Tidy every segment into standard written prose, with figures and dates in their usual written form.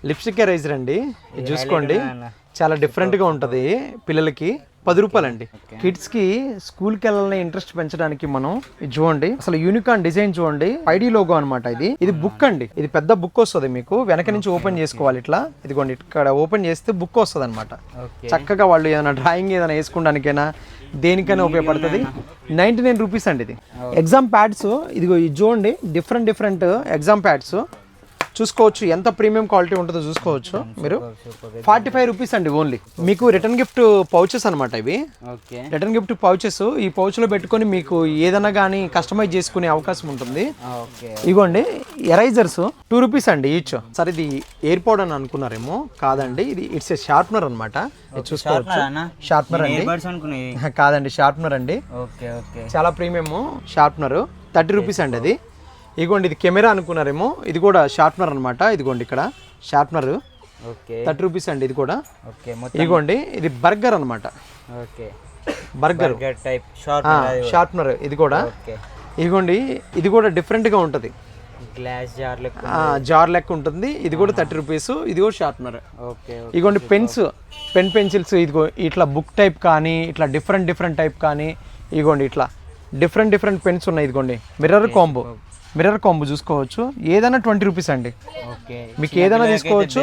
Lipstick eraser అండి, ఇది చూసుకోండి చాలా డిఫరెంట్గా ఉంటుంది. పిల్లలకి 10 రూపాయలండి. కిడ్స్కి స్కూల్కి వెళ్ళాలని ఇంట్రెస్ట్ పెంచడానికి మనం ఇది చూడండి, అసలు యూనికాన్ డిజైన్ చూడండి, 5D లోగో అనమాట. ఇది బుక్ అండి, ఇది పెద్ద బుక్ వస్తుంది మీకు, వెనక నుంచి ఓపెన్ చేసుకోవాలి ఇట్లా. ఇదిగోండి ఇక్కడ ఓపెన్ చేస్తే బుక్ వస్తుంది అనమాట. చక్కగా వాళ్ళు ఏదైనా డ్రాయింగ్ ఏదైనా వేసుకోవడానికైనా దేనికైనా ఉపయోగపడుతుంది. 99 రూపీస్ అండి ఇది. ఎగ్జామ్ ప్యాడ్స్ ఇదిగో ఇది చూడండి, డిఫరెంట్ ఎగ్జామ్ ప్యాడ్స్ చూసుకోవచ్చు, ఎంత ప్రీమియం క్వాలిటీ ఉంటుందో చూసుకోవచ్చు మీరు. 45 రూపీస్ అండి ఓన్లీ. మీకు రిటర్న్ గిఫ్ట్ పౌచెస్ అనమాట ఇవి. రిటర్న్ గిఫ్ట్ పౌచెస్, ఈ పౌచ్ లో పెట్టుకొని మీకు ఏదైనా కానీ కస్టమైజ్ చేసుకునే అవకాశం ఉంటుంది. ఇగోండి ఎరైజర్స్ 2 రూపీస్ అండి ఈచ్. సరే ఇది ఎయిర్ పౌడ్ అని అనుకున్నారేమో, కాదండి, ఇది ఇట్స్ ఏ షార్ప్నర్ అనమాట. చూసుకోవచ్చు, షార్ప్నర్ అండి, కాదండి షార్ప్నర్ అండి, చాలా ప్రీమియం షార్ప్నర్. 30 రూపీస్ అండి అది. ఇదిగోండి ఇది కెమెరా అనుకున్నారేమో, ఇది కూడా షార్ప్నర్ అనమాట. ఇదిగోండి ఇక్కడ షార్ప్నర్ 30 రూపీస్ అండి ఇది కూడా. ఇదిగోండి ఇది బర్గర్ అనమాట, బర్గర్ షార్ప్నర్ ఇది కూడా. ఇదిగోండి ఇది కూడా డిఫరెంట్గా ఉంటుంది, జార్ లెక్క ఉంటుంది. ఇది కూడా 30 రూపీస్, ఇది కూడా షార్ప్నర్. ఇదిగోండి పెన్సిల్స్, ఇదిగో ఇట్లా బుక్ టైప్ కానీ ఇట్లా డిఫరెంట్ టైప్ కానీ, ఇదిగోండి ఇట్లా డిఫరెంట్ పెన్స్ ఉన్నాయి. ఇదిగోండి మిర్రర్ కాంబో చూసుకోవచ్చు, ఏదైనా 20 రూపీస్ అండి. మీకు ఏదైనా తీసుకోవచ్చు,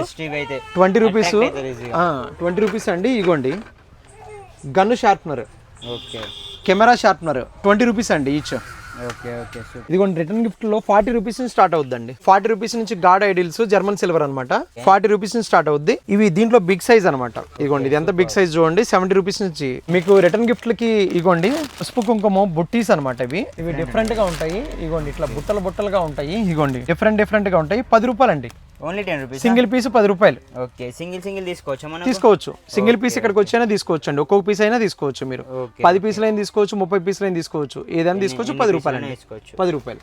20 రూపీస్, 20 రూపీస్ అండి. ఇగోండి gun sharpener, camera sharpener 20 rupees అండి ఈచ్. ఇదిగోండి రిటర్న్ గిఫ్ట్ లో 40 రూపీస్ నుంచి స్టార్ట్ అవుద్దండి. 40 రూపీస్ నుంచి గాడ్ ఐడిల్స్ జర్మన్ సిల్వర్ అనమాట, 40 రూపీస్ నుంచి స్టార్ట్ అవుద్ది. ఇవి దీంట్లో బిగ్ సైజ్ అనమాట. ఇదిగోండి ఇది ఎంత బిగ్ సైజ్ చూడండి, 70 రూపీస్ నుంచి మీకు రిటర్న్ గిఫ్ట్లకి. ఇగోండి పసుపు కుంకుమ బుట్టీస్ అనమాట. ఇవి డిఫరెంట్ గా ఉంటాయి. ఇగోండి ఇట్లా బుట్టలుగా ఉంటాయి. ఇగోండి డిఫరెంట్ గా ఉంటాయి. 10 రూపాయలండి ఓన్లీ 10 రూపీస్. సింగిల్ పీస్ 10 రూపాయలు. ఓకే, సింగిల్ తీసుకోవచ్చు. సింగిల్ పీస్ ఇక్కడికి వచ్చైనా తీసుకోవచ్చు అండి, ఒక్కొక్క పీస్ అయినా తీసుకోవచ్చు మీరు. 10 పీసులు అయినా తీసుకోవచ్చు, 30 పీసులు అయినా తీసుకోవచ్చు, ఏదైనా తీసుకోవచ్చు. 10 రూపాయలు అండి, 10 రూపాయలు.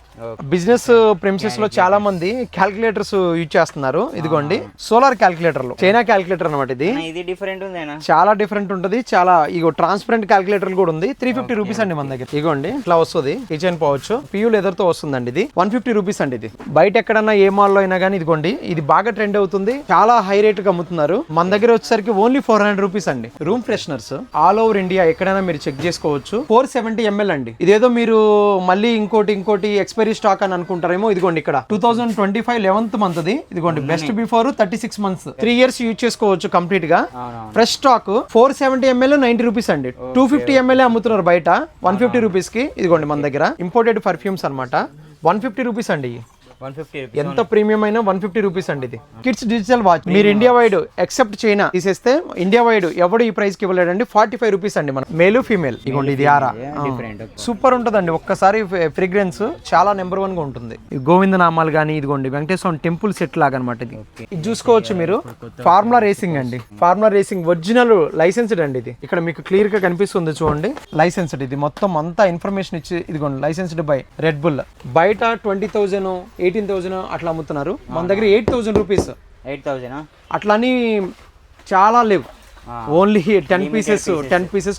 బిజినెస్ ప్రెమిసెస్ లో చాలా మంది క్యాల్కులేటర్స్ యూజ్ చేస్తున్నారు. ఇదిగోండి సోలార్ క్యాల్కులేటర్ లో, చైనా క్యాల్కులేటర్ అనమాట. ఇది డిఫరెంట్ ఉంది, చాలా డిఫరెంట్ ఉంటుంది. చాలా ఇగో ట్రాన్స్పరెంట్ క్యాల్కులేటర్ కూడా ఉంది. 350 రూపీస్ అండి మన దగ్గర. ఇగోండి ఇట్లా వస్తుంది, కిచెన్ పౌచ్, పియూ లెదర్ తో వస్తుందండి. ఇది 150 రూపీస్ అండి. ఇది బయట ఎక్కడన్నా ఏ మాల్లో అయినా కానీ ఇదిగోండి ఇది బాగా ట్రెండ్ అవుతుంది, చాలా హై రేట్ గా అమ్ముతున్నారు. మన దగ్గర వచ్చేసరికి ఓన్లీ 400 రూపీస్ అండి. Room fresheners all over India ఎక్కడైనా మీరు చెక్ చేసుకోవచ్చు. 470 ml అండి. ఇదేదో మీరు మళ్ళీ ఇంకోటి ఎక్స్పైరీ స్టాక్ అని అనుకుంటారేమో. ఇదిగోండి ఇక్కడ 2025 11th మంత్ అది. ఇదిగోండి best before 36 months, 3 years use చేసుకోవచ్చు కంప్లీట్ గా. ఫ్రెష్ స్టాక్ 470 ml 90 రూపీస్ అండి. 250 ml అమ్ముతున్నారు బయట 150 రూపీస్ కి. ఇదిగోండి మన దగ్గర ఇంపోర్టెడ్ పర్ఫ్యూమ్స్ అనమాట, 150 రూపీస్ అండి. ఎంత ప్రీమియం అయినా 150 రూపీస్ అండి. ఇది కిడ్స్ డిజిటల్ వాచ్. మీరు ఇండియా వైడ్ ఎక్సెప్ట్ చైనా తీసేస్తే ఇండియా వైడ్ ఎవడు ఈ ప్రైస్ కి ఇవ్వలేడండి. 45 రూపీస్ అండి మన మేలు ఫీమేల్. ఇగోండి ఇది ఆరా, సూపర్ ఉంటుందండి. ఒక్కసారి ఫ్రేగ్రెన్స్ చాలా నెంబర్ 1 గా ఉంటుంది. గోవింద నామాలు కానీ, ఇదిగోండి వెంకటేశ్వర టెంపుల్ సెట్ లాగా అనమాట. ఇది చూసుకోవచ్చు మీరు. ఫార్ములా రేసింగ్ అండి, ఫార్ములా రేసింగ్ ఒరిజినల్ లైసెన్స్డ్ అండి. ఇది ఇక్కడ మీకు క్లియర్ గా కనిపిస్తుంది చూడండి, లైసెన్స్డ్. ఇది మొత్తం అంతా ఇన్ఫర్మేషన్ ఇచ్చి, ఇదిగోండి లైసెన్స్డ్ బై రెడ్ బుల్. బయట 20,000 18,000 అట్లా అమ్ముతున్నారు, మన దగ్గర 8,000 రూపీస్. 8,000 అట్లా అని చాలా లేవు, ఓన్లీ 10 పీసెస్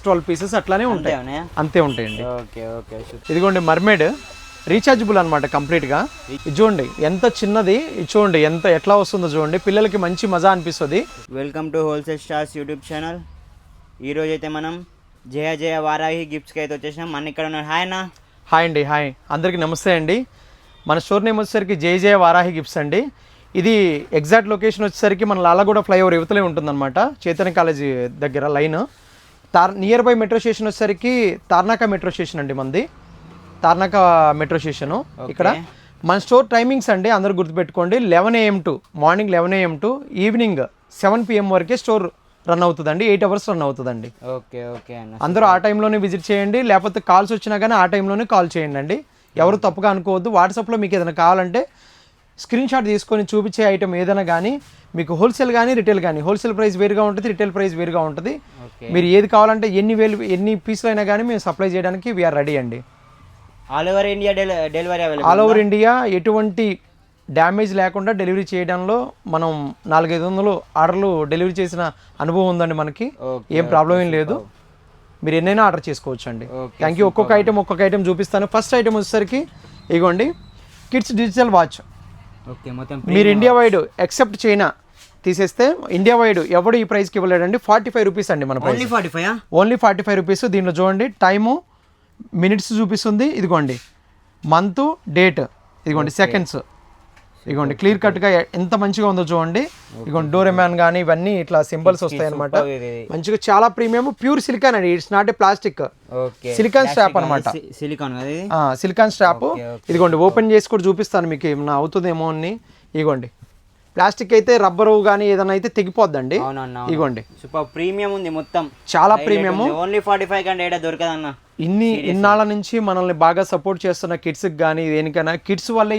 12 పీసెస్ అట్లానే ఉంటాయి, అంతే ఉంటాయండి. ఇదిగోండి మర్మేడ్ రీఛార్జబుల్ అనమాట కంప్లీట్ గా. ఇది చూడండి ఎంత చిన్నది, ఇది చూడండి ఎంత ఎట్లా వస్తుందో చూడండి, పిల్లలకి మంచి మజా అనిపిస్తుంది. Welcome to wholesale stars YouTube channel. ఈ రోజు అయితే మనం జయ వారాహి గిఫ్ట్స్కి అయితే వచ్చేసినాం. మన ఇక్కడ ఉన్నారు. హాయ్ అన్న. హాయ్ అండి, హాయ్ అందరికి నమస్తే అండి. మన స్టోర్ నేమ్ వచ్చేసరికి జయ వారాహి గిఫ్ట్స్ అండి. ఇది ఎగ్జాక్ట్ లొకేషన్ వచ్చేసరికి మన లాలగూడ ఫ్లైఓవర్ యువతలే ఉంటుందన్నమాట, చైతన్య కాలేజీ దగ్గర line. Near by metro station వచ్చేసరికి తార్నాక మెట్రో స్టేషన్ అండి మనది, తార్నాక మెట్రో స్టేషను. ఇక్కడ మన స్టోర్ టైమింగ్స్ అండి అందరూ గుర్తుపెట్టుకోండి, 11 AM to morning 11 AM to evening 7 PM వరకే స్టోర్ రన్ అవుతుందండి, 8 hours రన్ అవుతుందండి. అందరూ ఆ టైంలోనే విజిట్ చేయండి, లేకపోతే కాల్స్ వచ్చినా కానీ ఆ టైంలోనే కాల్ చేయండి అండి. ఎవరు తప్పుగా అనుకోవద్దు. వాట్సాప్లో మీకు ఏదైనా కావాలంటే స్క్రీన్ షాట్ తీసుకొని చూపించే ఐటమ్ ఏదైనా కానీ, మీకు హోల్సేల్ కానీ రిటైల్ కానీ, హోల్సేల్ ప్రైస్ వేరుగా ఉంటుంది, రిటైల్ ప్రైస్ వేరుగా ఉంటుంది. మీరు ఏది కావాలంటే ఎన్ని పీసులు అయినా కానీ మేము సప్లై చేయడానికి వీఆర్ రెడీ అండి. All over India delivery available. All over India ఎటువంటి డ్యామేజ్ లేకుండా డెలివరీ చేయడంలో మనం 400-500 ఆర్డర్లు డెలివరీ చేసిన అనుభవం ఉందండి మనకి. ఏం ప్రాబ్లం ఏం లేదు, మీరు ఎన్నైనా ఆర్డర్ చేసుకోవచ్చు అండి. Thank you. ఒక్కొక్క ఐటమ్ చూపిస్తాను. ఫస్ట్ ఐటమ్ వచ్చేసరికి ఇగోండి కిడ్స్ డిజిటల్ వాచ్. మీరు ఇండియా వైడ్ ఎక్సెప్ట్ చైనా తీసేస్తే ఇండియా వైడ్ ఎవడు ఈ ప్రైస్కి ఇవ్వలేడండి. 45 రూపీస్ అండి మన ప్రైస్. Only 45 rupees. దీంట్లో చూడండి టైము మినిట్స్ చూపిస్తుంది, ఇదిగోండి మంత్ డేట్, ఇదిగోండి సెకండ్స్, ఇదిగోండి క్లియర్ కట్గా ఎంత మంచిగా ఉందో చూడండి. ఇదిగోండి డోరెమాన్ కానీ ఇవన్నీ ఇట్లా సింబల్స్ వస్తాయి అనమాట. మంచిగా చాలా ప్రీమియం, ప్యూర్ సిలికాన్ అండి, it's not a plastic, silicone strap అనమాట. Silicone strap. ఇదిగోండి ఓపెన్ చేసి కూడా చూపిస్తాను మీకు, ఏమన్నా అవుతుందేమో అని. ఇదిగోండి ప్లాస్టిక్ అయితే రబ్బరు కానీ ఏదైనా అయితే తెగిపోద్దండి. ఇదిగోండి సూపర్ ప్రీమియం ఉంది మొత్తం, చాలా ప్రీమియం. ఓన్లీ 45 కంటే ఏడా దొరకదన్న. ఇన్నాళ్ళ నుంచి మనల్ని బాగా సపోర్ట్ చేస్తున్న కిడ్స్కి కానీ దేనికైనా, కిడ్స్ వల్లే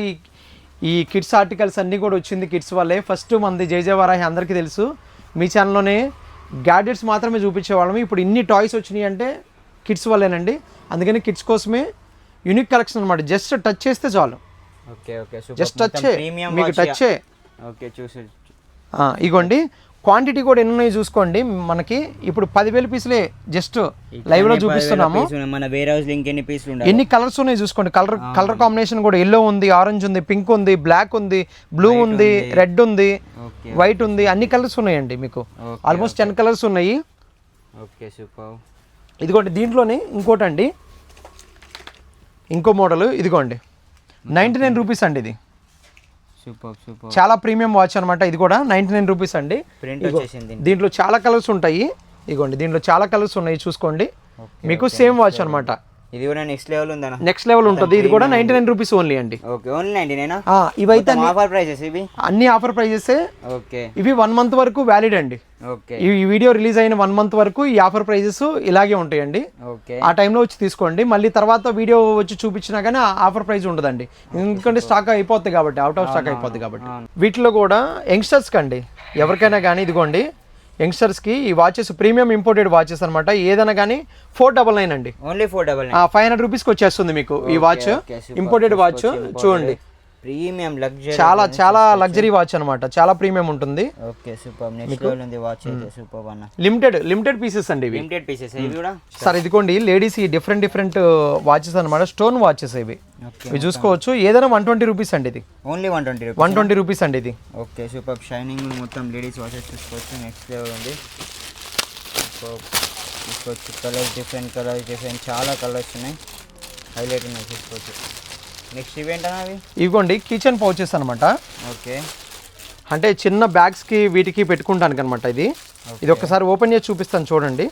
ఈ కిడ్స్ ఆర్టికల్స్ అన్నీ కూడా వచ్చింది కిడ్స్ వల్లే. ఫస్ట్ మనది జై వారాహి అందరికీ తెలుసు, మీ ఛానల్లోనే గ్యాడ్జెట్స్ మాత్రమే చూపించేవాళ్ళము. ఇప్పుడు ఇన్ని టాయ్స్ వచ్చినాయి అంటే కిడ్స్ వల్లేనండి. అందుకని కిడ్స్ కోసమే యూనిక్ కలెక్షన్ అనమాట. జస్ట్ టచ్ చేస్తే చాలు, జస్ట్ టచ్, మీకు టచ్. ఇగోండి క్వాంటిటీ కూడా ఎన్ని ఉన్నాయి చూసుకోండి. మనకి ఇప్పుడు 10,000 పీసులే జస్ట్ లైవ్ లో చూపిస్తున్నాము. మన వేర్ హౌస్ లింక్ ఎన్ని పీసులు ఉన్నాయి, ఎన్ని కలర్స్ ఉన్నాయి చూసుకోండి. కలర్ కాంబినేషన్ కూడా ఎల్లో ఉంది, ఆరెంజ్ ఉంది, పింక్ ఉంది, బ్లాక్ ఉంది, బ్లూ ఉంది, రెడ్ ఉంది, వైట్ ఉంది, అన్ని కలర్స్ ఉన్నాయండి. మీకు ఆల్మోస్ట్ 10 కలర్స్ ఉన్నాయి. ఇదిగోండి దీంట్లోనే ఇంకోటండి, ఇంకో మోడల్, ఇదిగోండి 99 రూపీస్ అండి. ఇది చాలా ప్రీమియం వాచ్ అనమాట. ఇది కూడా 99 రూపీస్ అండి. దీంట్లో చాలా కలర్స్ ఉంటాయి. ఇదిగోండి దీంట్లో చాలా కలర్స్ ఉన్నాయి చూసుకోండి. మీకు సేమ్ వాచ్ అనమాట. ఇది కూడా నెక్స్ట్ లెవెల్ ఉందా? నెక్స్ట్ లెవెల్ ఉంటుంది. ఇది కూడా 99 రూపీస్ ఓన్లీ అండి. ఓన్లీ 99. ఇవైతే ఆఫర్ ప్రైసెస్, ఇవి అన్ని ఆఫర్ ప్రైజెస్. ఇవి 1 మంత్ వరకు వ్యాలిడ్ అండి. ఈ వీడియో రిలీజ్ అయిన 1 మంత్ వరకు ఈ ఆఫర్ ప్రైజెస్ ఇలాగే ఉంటాయండి. ఆ టైంలో వచ్చి తీసుకోండి. మళ్ళీ తర్వాత వీడియో వచ్చి చూపించినా కానీ ఆఫర్ ప్రైస్ ఉండదండి, ఎందుకంటే స్టాక్ అయిపోద్ది కాబట్టి, అవుట్ ఆఫ్ స్టాక్ అయిపోద్ది కాబట్టి. వీటిలో కూడా యంగ్స్టర్స్ కండి ఎవరికైనా కానీ, ఇదిగోండి యంగ్స్టర్స్కి ఈ వాచెస్ ప్రీమియం ఇంపోర్టెడ్ వాచెస్ అనమాట. ఏదైనా కానీ 499 అండి. ఓన్లీ 499. 500 రూపీస్కి వచ్చేస్తుంది మీకు ఈ వాచ్. ఇంపోర్టెడ్ వాచ్ చూడండి, ప్రీమియం లగ్జరీ, చాలా చాలా లగ్జరీ వాచ్ అనమాట. చాలా ప్రీమియం ఉంటుంది. Okay super. నెక్స్ట్ లెవెల్ ఉంది వాచ్ అయితే, సూపర్ అన్న. లిమిటెడ్ పీసెస్ అండి ఇవి. లిమిటెడ్ పీసెస్ ఇవి కూడా. సార్ ఇదిగోండి లేడీస్ ఈ డిఫరెంట్ వాచెస్ అనమాట. స్టోన్ వాచెస్ ఇవి. ఇవి చూసుకోవచ్చు. ఏదైనా 120 రూపీస్ అండి. ఇది ఓన్లీ 120 రూపీస్ అండి. ఇది ఓకే సూపర్. షైనింగ్ మొత్తం లేడీస్ వాచెస్ చూసుకోవచ్చు. నెక్స్ట్ లెవెల్ ఉంది. చూసుకోవచ్చు కలర్స్, డిఫరెంట్ చాలా కలర్స్ ఉన్నాయి, హైలైట్ ఉన్నాయి చూసుకోవచ్చు. నెక్స్ట్ ఈవెంట్ అవి ఇవ్వండి కిచెన్ పౌచెస్ అనమాట. ఓకే, అంటే చిన్న బ్యాగ్స్కి వీటికి పెట్టుకుంటానికి అనమాట. ఇది ఒకసారి ఓపెన్ చేసి చూపిస్తాను చూడండి.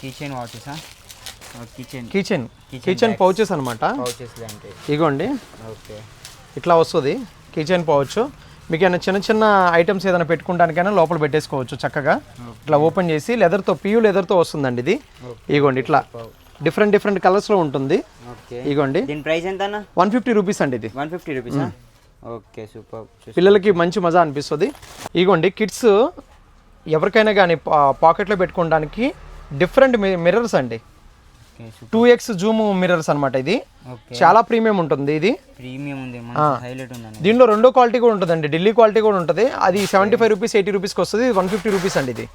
కిచెన్ వాచెస్, కిచెన్ పౌచెస్ అనమాట. ఇగోండి ఇట్లా వస్తుంది కిచెన్ పౌచ్. మీకు ఏమైనా చిన్న ఐటమ్స్ ఏదైనా పెట్టుకోవడానికైనా లోపల పెట్టేసుకోవచ్చు చక్కగా. ఇట్లా ఓపెన్ చేసి లెదర్తో, పియూ లెదర్తో వస్తుందండి ఇది. ఇగోండి ఇట్లా డిఫరెంట్ కలర్స్లో ఉంటుంది. ఇగోండి దీని ప్రైస్ ఎంత అన్న? 150 రూపీస్ అండి. ఇది 150 రూపీస్. Okay super. పిల్లలకి మంచి మజా అనిపిస్తుంది. ఇగోండి కిడ్స్ ఎవరికైనా కానీ పాకెట్లో పెట్టుకోవడానికి డిఫరెంట్ మిర్రర్స్ అండి. 2x జూమ్ మిర్రర్స్ అనమాట. ఇది చాలా ప్రీమియం ఉంటుంది. ఇది ప్రీమియం ఉంది, హైలైట్ ఉంది. దీనిలో రెండో క్వాలిటీ కూడా ఉంటుందండి, ఢిల్లీ క్వాలిటీ కూడా ఉంటుంది. అది 75 రూపీస్ 80 రూపీస్కి వస్తుంది. 150 రూపీస్ అండి. ఇది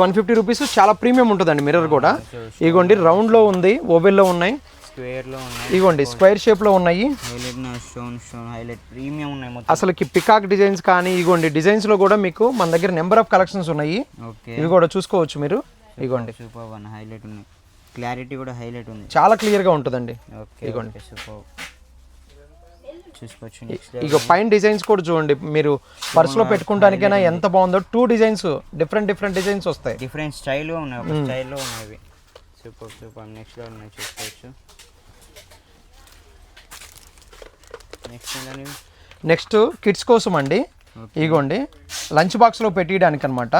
150 రూపీస్. చాలా ప్రీమియం ఉంటుందండి మిర్రర్ కూడా. ఇగోండి రౌండ్లో ఉంది, ఓవెల్లో ఉన్నాయి, ఇగోండి స్క్వేర్ షేప్లో ఉన్నాయి. అసలుకి పికాక్ డిజైన్స్ కానీ, ఇగోండి డిజైన్స్లో కూడా మీకు మన దగ్గర నెంబర్ ఆఫ్ కలెక్షన్స్ ఉన్నాయి. ఇవి కూడా చూసుకోవచ్చు మీరు. ఇగోండి హైలైట్ ఉన్నాయి, క్లారిటీ కూడా హైలైట్ ఉంది, చాలా క్లియర్గా ఉంటుందండి. ఇగోండి చూసుకోవచ్చు. ఇక పైన డిజైన్స్ కూడా చూడండి, మీరు పర్సులో పెట్టుకోవడానికైనా ఎంత బాగుందో. 2 డిజైన్స్ డిఫరెంట్ డిజైన్స్ వస్తాయి, డిఫరెంట్ స్టైల్లో ఉన్నాయి, ఒక స్టైల్లో ఉన్నాయి. సూపర్. నెక్స్ట్ లో ఉన్నాయి చూసుకోవచ్చు. నెక్స్ట్ కిడ్స్ కోసం అండి. ఇగోండి లంచ్ బాక్స్లో పెట్టడానికి అనమాట.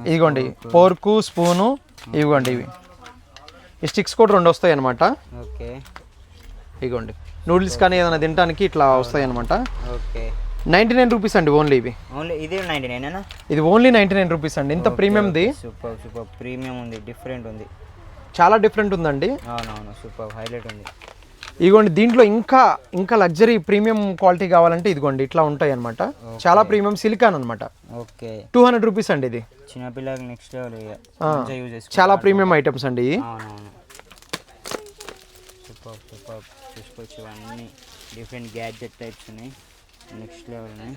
ఇదిగోండి ఫోర్కు, స్పూను, ఇవ్వండి ఇవి. ఈ స్టిక్స్ కూడా 2 వస్తాయి అనమాట. ఇగోండి నూడిల్స్ కానీ ఏదైనా తినడానికి ఇట్లా వస్తాయి అనమాట. 99 రూపీస్ అండి ఓన్లీ. ఇవి ఇది ఓన్లీ 99 రూపీస్ అండి. ఇంత ప్రీమియంది. సూపర్ ప్రీమియం ఉంది, డిఫరెంట్ ఉంది, చాలా డిఫరెంట్ ఉందండి. అవునవును సూపర్ హైలైట్ ఉంది. ఇదిగోండి దీంట్లో ఇంకా లగ్జరీ ప్రీమియం క్వాలిటీ కావాలంటే ఇదిగోండి ఇట్లా ఉంటాయి అనమాట. చాలా ప్రీమియం సిలికాన్ అనమాట. 200 రూపీస్ అండి. ఇది చిన్నపిల్లలకి నెక్స్ట్ చాలా ప్రీమియం ఐటమ్స్ అండి. సూపర్ సూపర్ చూసుకోవచ్చు. ఇవన్నీ డిఫరెంట్ గ్యాడ్జెట్ టైప్స్ ఉన్నాయి, నెక్స్ట్ లెవెల్ ఉన్నాయి.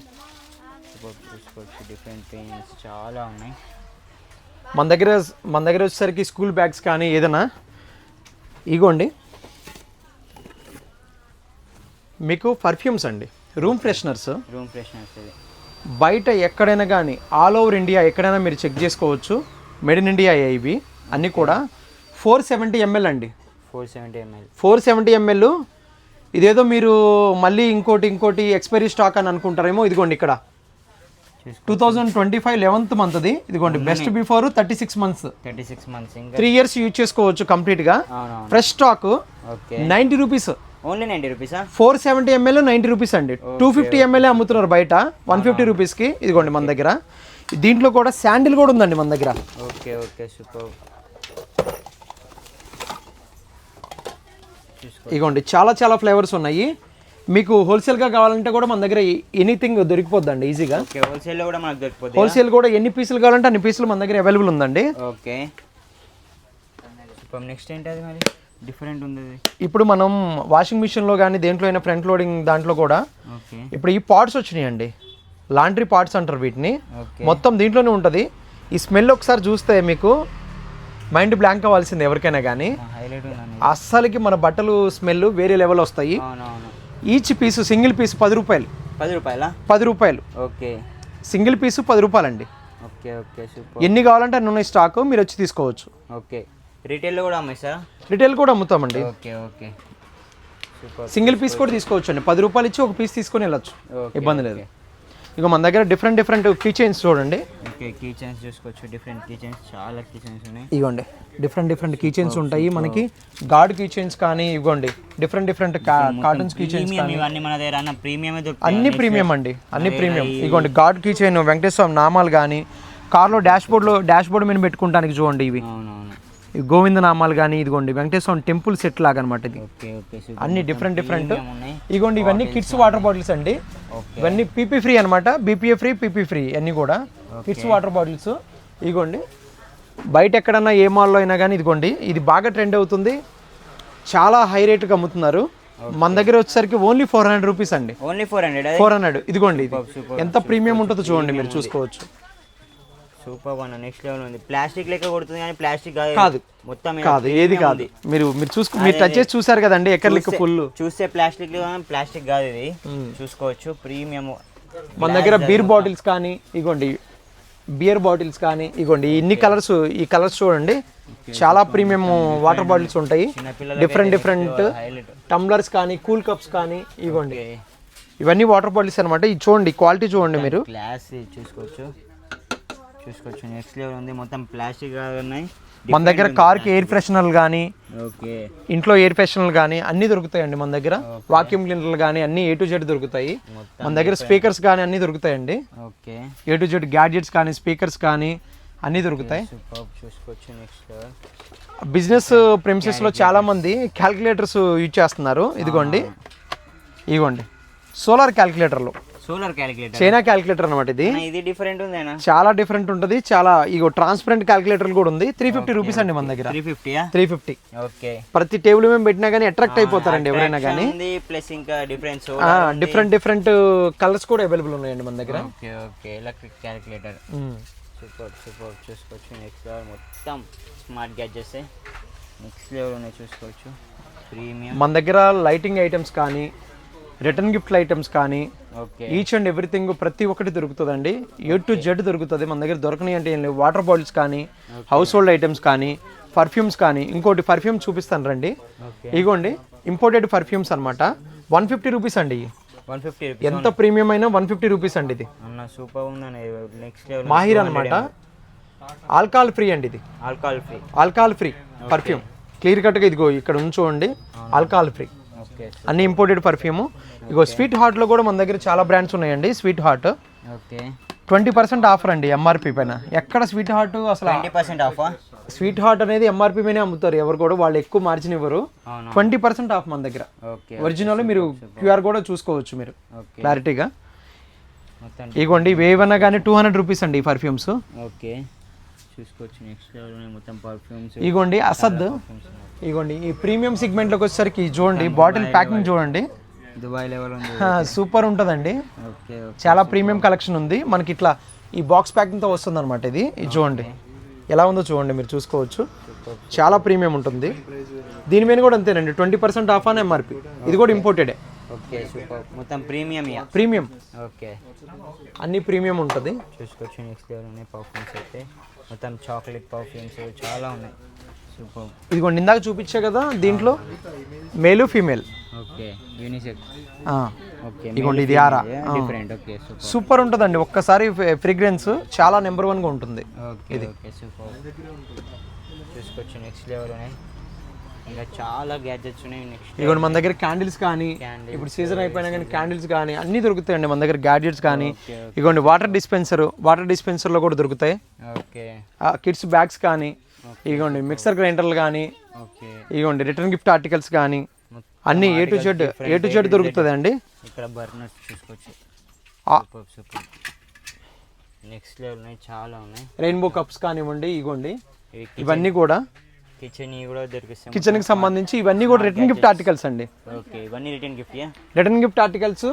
సూపర్ చూసుకోవచ్చు. డిఫరెంట్ పెన్స్ చాలా ఉన్నాయి. మన దగ్గర వచ్చేసరికి స్కూల్ బ్యాగ్స్ కానీ ఏదైనా ఇగోండి. మీకు పర్ఫ్యూమ్స్ అండి, రూమ్ ఫ్రెషనర్స్. ఇది బయట ఎక్కడైనా కానీ ఆల్ ఓవర్ ఇండియా ఎక్కడైనా మీరు చెక్ చేసుకోవచ్చు. మేడ్ ఇన్ ఇండియా ఇవి అన్నీ కూడా 470 ml అండి. 470 ml. ఇదేదో మీరు మళ్ళీ ఇంకోటి ఎక్స్పైరీ స్టాక్ అని అనుకుంటారేమో. ఇదిగోండి ఇక్కడ 2025 11th month అది. ఇదిగోండి best before 36 months 3 years use చేసుకోవచ్చు కంప్లీట్గా. Fresh stock 90 rupees. Only 90 రూపీసా? 470 ml 90 rupees అండి. 250 ml అమ్ముతున్నారు బయట 150 రూపీస్కి. ఇదిగోండి మన దగ్గర దీంట్లో కూడా శాండిల్ కూడా ఉందండి మన దగ్గర. Okay okay super. ఇదిగోండి చాలా ఫ్లేవర్స్ ఉన్నాయి. మీకు హోల్సేల్గా కావాలంటే కూడా మన దగ్గర ఎనీథింగ్ దొరికిపోద్దండి ఈజీగా. హోల్సేల్లో కూడా మనకు దొరికిపోతుంది. హోల్సేల్ కూడా ఎన్ని పీసులు కావాలంటే అన్ని పీసులు మన దగ్గర అవైలబుల్ ఉందండి. Okay super. నెక్స్ట్ ఏంటి అది మరి డిఫరెంట్ ఉంది? ఇప్పుడు మనం వాషింగ్ మిషన్లో కానీ దేంట్లో అయినా ఫ్రంట్ లోడింగ్ దాంట్లో కూడా ఇప్పుడు ఈ పాట్స్ వచ్చినాయండి. లాండ్రీ పాట్స్ అంటారు వీటిని. మొత్తం దీంట్లోనే ఉంటుంది. ఈ స్మెల్ ఒకసారి చూస్తే మీకు మైండ్ బ్లాంక్ అవ్వాల్సింది ఎవరికైనా కానీ. అస్సలకి మన బట్టలు స్మెల్ వేరే లెవెల్ వస్తాయి. ఈచ్ పీసు సింగిల్ పీసు 10 రూపాయలు. 10 రూపాయలు. ఓకే సింగిల్ పీసు 10 రూపాయలండి. Okay okay super. ఎన్ని కావాలంటే అన్ని ఉన్నాయి స్టాక్, మీరు వచ్చి తీసుకోవచ్చు. ఓకే రిటైల్లో కూడా అమ్మాయి సార్? రిటైల్ కూడా అమ్ముతామండి. Okay okay super. Single piece కూడా తీసుకోవచ్చు అండి. 10 రూపాయలు ఇచ్చి ఒక పీస్ తీసుకొని వెళ్ళచ్చు, ఇబ్బంది లేదు. ఇక మన దగ్గర డిఫరెంట్ కీ చైన్స్ చూడండి. ఓకే కీ చైన్స్ చూసుకోవచ్చు. డిఫరెంట్ కీ చైన్స్, చాలా కీ చైన్స్ ఉన్నాయి. ఇవ్వండి డిఫరెంట్ కీ చైన్స్ ఉంటాయి మనకి. గార్డ్ కీ చైన్స్ కానీ ఇవ్వండి. డిఫరెంట్ కాటన్స్ కీ చైన్స్ కానీ ఇవన్నీ మన దగ్గర ప్రీమియమే దొరుకుతాయి. అన్ని ప్రీమియం అండి, అన్ని ప్రీమియం. ఇవ్వండి గార్డ్ కీ చైన్, వెంకటేశ్వర నామాలు కానీ కార్లో డాష్ బోర్డ్ మీద పెట్టుకుంటానికి చూడండి. ఇవి గోవింద నామాలు కానీ ఇదిగోండి వెంకటేశ్వర టెంపుల్ సెట్ లాగా అనమాట ఇది. అన్ని డిఫరెంట్ ఇదిగోండి. ఇవన్నీ కిడ్స్ వాటర్ బాటిల్స్ అండి. ఇవన్నీ పీపీ ఫ్రీ అనమాట. బీపీఏ ఫ్రీ, పీపీ ఫ్రీ అన్నీ కూడా కిడ్స్ వాటర్ బాటిల్స్. ఇదిగోండి బయట ఎక్కడన్నా ఏ మాల్లో అయినా కానీ ఇదిగోండి ఇది బాగా ట్రెండ్ అవుతుంది. చాలా హై రేట్కి అమ్ముతున్నారు. మన దగ్గర వచ్చేసరికి ఓన్లీ 400 రూపీస్ అండి. ఓన్లీ 400. ఇదిగోండి ఇది ఎంత ప్రీమియం ఉంటుందో చూడండి, మీరు చూసుకోవచ్చు. Super one. నెక్స్ట్ లెవెల్ ఉంది. ప్లాస్టిక్ లెక్క కొడుతుంది కానీ ప్లాస్టిక్ కాదు, మొత్తం కాదు, ఏది కాదు. మీరు టచ్ చేసి చూసారు కదండి ఎక్కడ లెక్క ఫుల్. చూస్తే ప్లాస్టిక్ కాదు ఇది. చూసుకోవచ్చు ప్రీమియం. మన దగ్గర బీర్ బాటిల్స్ కానీ ఇగోండి, బియర్ బాటిల్స్ కానీ ఇగోండి. ఈ కలర్స్ చూడండి. చాలా ప్రీమియం వాటర్ బాటిల్స్ ఉంటాయి. డిఫరెంట్ టంబ్లర్స్ కానీ కూల్ కప్స్ కానీ ఇగోండి. ఇవన్నీ వాటర్ బాటిల్స్ అనమాట. ఇది చూడండి, క్వాలిటీ చూడండి మీరు. గ్లాస్ చూసుకోవచ్చు. నెక్స్ట్ లెవెల్ ఉంది. మొత్తం ప్లాస్టిక్ ఉన్నాయి. మన దగ్గర కార్కి ఎయిర్ ఫ్రెషనర్ కానీ ఓకే ఇంట్లో ఎయిర్ ఫ్రెషనర్ కానీ అన్నీ దొరుకుతాయండి మన దగ్గర. వాక్యూమ్ క్లీనర్లు కానీ అన్నీ A to Z దొరుకుతాయి మన దగ్గర. స్పీకర్స్ కానీ అన్నీ దొరుకుతాయండి. Okay A to Z gadgets కానీ స్పీకర్స్ కానీ అన్నీ దొరుకుతాయి. చూసుకోవచ్చు. నెక్స్ట్ లెవెల్ బిజినెస్ ప్రెమిసెస్లో చాలా మంది క్యాల్కులేటర్స్ యూజ్ చేస్తున్నారు. ఇదిగోండి సోలార్ క్యాల్కులేటర్లు. చైనా క్యాల్కులేటర్ అనమాట ఇది. ఇది డిఫరెంట్ ఉందేనా? చాలా డిఫరెంట్ ఉంటుంది. చాలా ట్రాన్స్పరెంట్ క్యాల్కులేటర్ కూడా ఉంది. 350 రూపీస్ అండి మన దగ్గర. 350. ఓకే. ప్రతి టేబుల్ మేము పెట్టినా కానీ అట్రాక్ట్ అయిపోతారండి ఎవరైనా కానీ. ప్లస్ ఇంకా డిఫరెంట్ కలర్స్ కూడా అవైలబుల్ ఉన్నాయండి మన దగ్గర. ఎలక్ట్రిక్ క్యాల్కులేటర్ సూపర్ చూసుకోవచ్చు. నెక్స్ట్ లెవెల్ మొత్తం స్మార్ట్ గ్యాడ్జెట్స్. నెక్స్ట్ లెవెల్ ఉన్నాయి చూసుకోవచ్చు. ప్రీమియం. మన దగ్గర లైటింగ్ ఐటమ్స్ కానీ రిటర్న్ గిఫ్ట్ ఐటమ్స్ కానీ ఈచ్ అండ్ ఎవ్రీథింగ్ ప్రతి ఒక్కటి దొరుకుతుందండి. A to Z దొరుకుతుంది మన దగ్గర. దొరకని అంటే ఏం లేవు. వాటర్ బాటిల్స్ కానీ హౌస్ హోల్డ్ ఐటమ్స్ కానీ పర్ఫ్యూమ్స్ కానీ. ఇంకోటి పర్ఫ్యూమ్ చూపిస్తాను రండి. ఇగోండి ఇంపోర్టెడ్ పర్ఫ్యూమ్స్ అనమాట. 150 రూపీస్ అండి. 150. ఎంత ప్రీమియం అయినా 150 రూపీస్ అండి. ఇది సూపర్ ఉందండి. నెక్స్ట్ లెవెల్ మాహిర్ అనమాట. ఆల్కహాల్ ఫ్రీ అండి. ఇది ఆల్కహాల్ ఫ్రీ పర్ఫ్యూమ్. క్లియర్ కట్గా ఇదిగో ఇక్కడ ఉంచోండి. ఆల్కహాల్ ఫ్రీ అన్ని ఇంపోర్టెడ్ పర్ఫ్యూమ్. ఇగో స్వీట్ హార్ట్లో కూడా మన దగ్గర చాలా బ్రాండ్స్ ఉన్నాయండి. స్వీట్ హార్ట్ 20% ఆఫర్ అండి MRP పైన. ఎక్కడ స్వీట్ హార్ట్ అసలు 20% ఆఫ్. స్వీట్ హార్ట్ అనేది MRP పైన అమ్ముతారు ఎవరు కూడా. వాళ్ళు ఎక్కువ మార్జిన్ ఇవ్వరు. 20% ఆఫ్ మన దగ్గర. ఒరిజినల్ మీరు QR కూడా చూసుకోవచ్చు మీరు క్లారిటీగా. ఇగోండి ఇవి ఏవన్నా కానీ 200 రూపీస్ అండి ఈ పర్ఫ్యూమ్స్. ఓకే చూసుకోవచ్చు. నెక్స్ట్ లెవెల్ ఉన్నాయి మొత్తం పర్ఫ్యూమ్స్. ఇగోండి అసద్, ఇగోండి ఈ ప్రీమియం సెగ్మెంట్లోకి వచ్చేసరికి చూడండి బాటిల్ ప్యాకింగ్ చూడండి, దుబాయ్ లెవెల్ ఉంది. సూపర్ ఉంటుందండి. ఓకే చాలా ప్రీమియం కలెక్షన్ ఉంది మనకి. ఇట్లా ఈ బాక్స్ ప్యాకింగ్తో వస్తుంది అనమాట. ఇది చూడండి ఎలా ఉందో చూడండి, మీరు చూసుకోవచ్చు. చాలా ప్రీమియం ఉంటుంది. దీని మీద కూడా అంతేనండి, 20% ఆఫ్ అని ఎంఆర్పి. ఇది కూడా ఇంపోర్టెడే. ఓకే సూపర్, మొత్తం ప్రీమియం. ప్రీమియం, ఓకే అన్ని ప్రీమియం ఉంటుంది. చూసుకోవచ్చు. నెక్స్ట్ లెవెల్ ఉన్నాయి పర్ఫ్యూమ్స్ అయితే మొత్తం చాక్లెట్ పర్ఫ్యూమ్స్ చాలా ఉన్నాయి. సూపర్. ఇదిగోండి ఇందాక చూపించా కదా, దీంట్లో మేలు ఫీమేల్. Okay unisex. ఓకే ఇదిగోండి ఇది ఆరా డిఫరెంట్. ఓకే సూపర్ ఉంటుందండి. ఒక్కసారి ఫ్రేగ్రెన్స్ చాలా నెంబర్ 1గా ఉంటుంది. Okay okay super. చూసుకోవచ్చు. నెక్స్ట్ లెవెల్ ఉన్నాయి, ఇంకా చాలా గ్యాడ్జెట్స్ ఉన్నాయి. నెక్స్ట్ ఇదిగోండి మన దగ్గర క్యాండిల్స్ కానీ, ఇప్పుడు సీజన్ అయిపోయినా కానీ క్యాండిల్స్ కానీ అన్నీ దొరుకుతాయండి మన దగ్గర. గ్యాడ్జెట్స్ కానీ, ఇదిగోండి వాటర్ డిస్పెన్సర్లో కూడా దొరుకుతాయి. ఓకే కిడ్స్ బ్యాగ్స్ కానీ, ఇదిగోండి మిక్సర్ గ్రైండర్లు కానీ, ఓకే ఇదిగోండి రిటర్న్ గిఫ్ట్ ఆర్టికల్స్ కానీ అన్నీ ఏ టు జెడ్ దొరుకుతుంది అండి. ఇక్కడ బర్నర్స్ చూసుకోవచ్చు. సూపర్. నెక్స్ట్ లెవెల్ ఉన్నాయి, చాలా ఉన్నాయి. రెయిన్బో కప్స్ కానివ్వండి, ఇగోండి ఇవన్నీ కూడా కిచెన్ కూడా దొరికిస్తాయి. కిచెన్ కి సంబంధించి ఇవన్నీ కూడా రిటర్న్ గిఫ్ట్ ఆర్టికల్స్ అండి. ఓకే ఇవన్నీ return gift. Return gift articles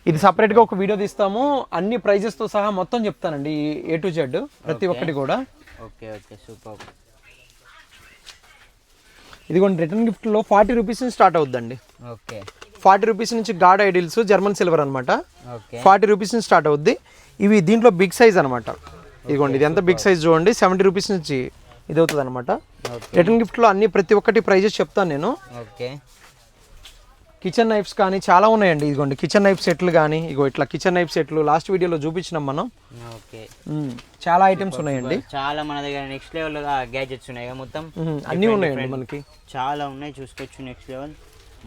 ఇది సపరేట్ గా ఒక వీడియో తీస్తాము. అన్ని ప్రైజెస్ తో సహా మొత్తం చెప్తానండి, ఏ టు జెడ్ ప్రతి ఒక్కటి కూడా. Okay okay super. ఇదిగోండి రిటర్న్ గిఫ్ట్ లో 40 రూపీస్ నుంచి స్టార్ట్ అవుద్దండి. ఓకే 40 రూపీస్ నుంచి గాడ్ ఐడిల్స్ జర్మన్ సిల్వర్ అనమాట. ఓకే 40 రూపీస్ నుంచి స్టార్ట్ అవుద్ది. ఇవి దీంట్లో బిగ్ సైజ్ అనమాట. ఇదిగోండి ఇది ఎంత బిగ్ సైజ్ చూడండి, 70 రూపీస్ నుంచి ఇది అవుతుంది అనమాట. రిటర్న్ గిఫ్ట్లో అన్ని ప్రతి ఒక్కటి ప్రైజెస్ చెప్తాను నేను. ఓకే కిచెన్ నైఫ్స్ కానీ చాలా ఉన్నాయండి. ఇదిగోండి కిచెన్ నైఫ్ సెట్లు కానీ, ఇగో ఇట్లా కిచెన్ నైఫ్ సెట్లు లాస్ట్ వీడియోలో చూపించినాం మనం. ఓకే చాలా ఐటమ్స్ ఉన్నాయండి. చాలా మన దగ్గర నెక్స్ట్ లెవెల్ గ్యాడ్జెట్స్ ఉన్నాయి మొత్తం, అన్నీ ఉన్నాయండి మనకి. చాలా ఉన్నాయి చూసుకోవచ్చు. నెక్స్ట్ లెవెల్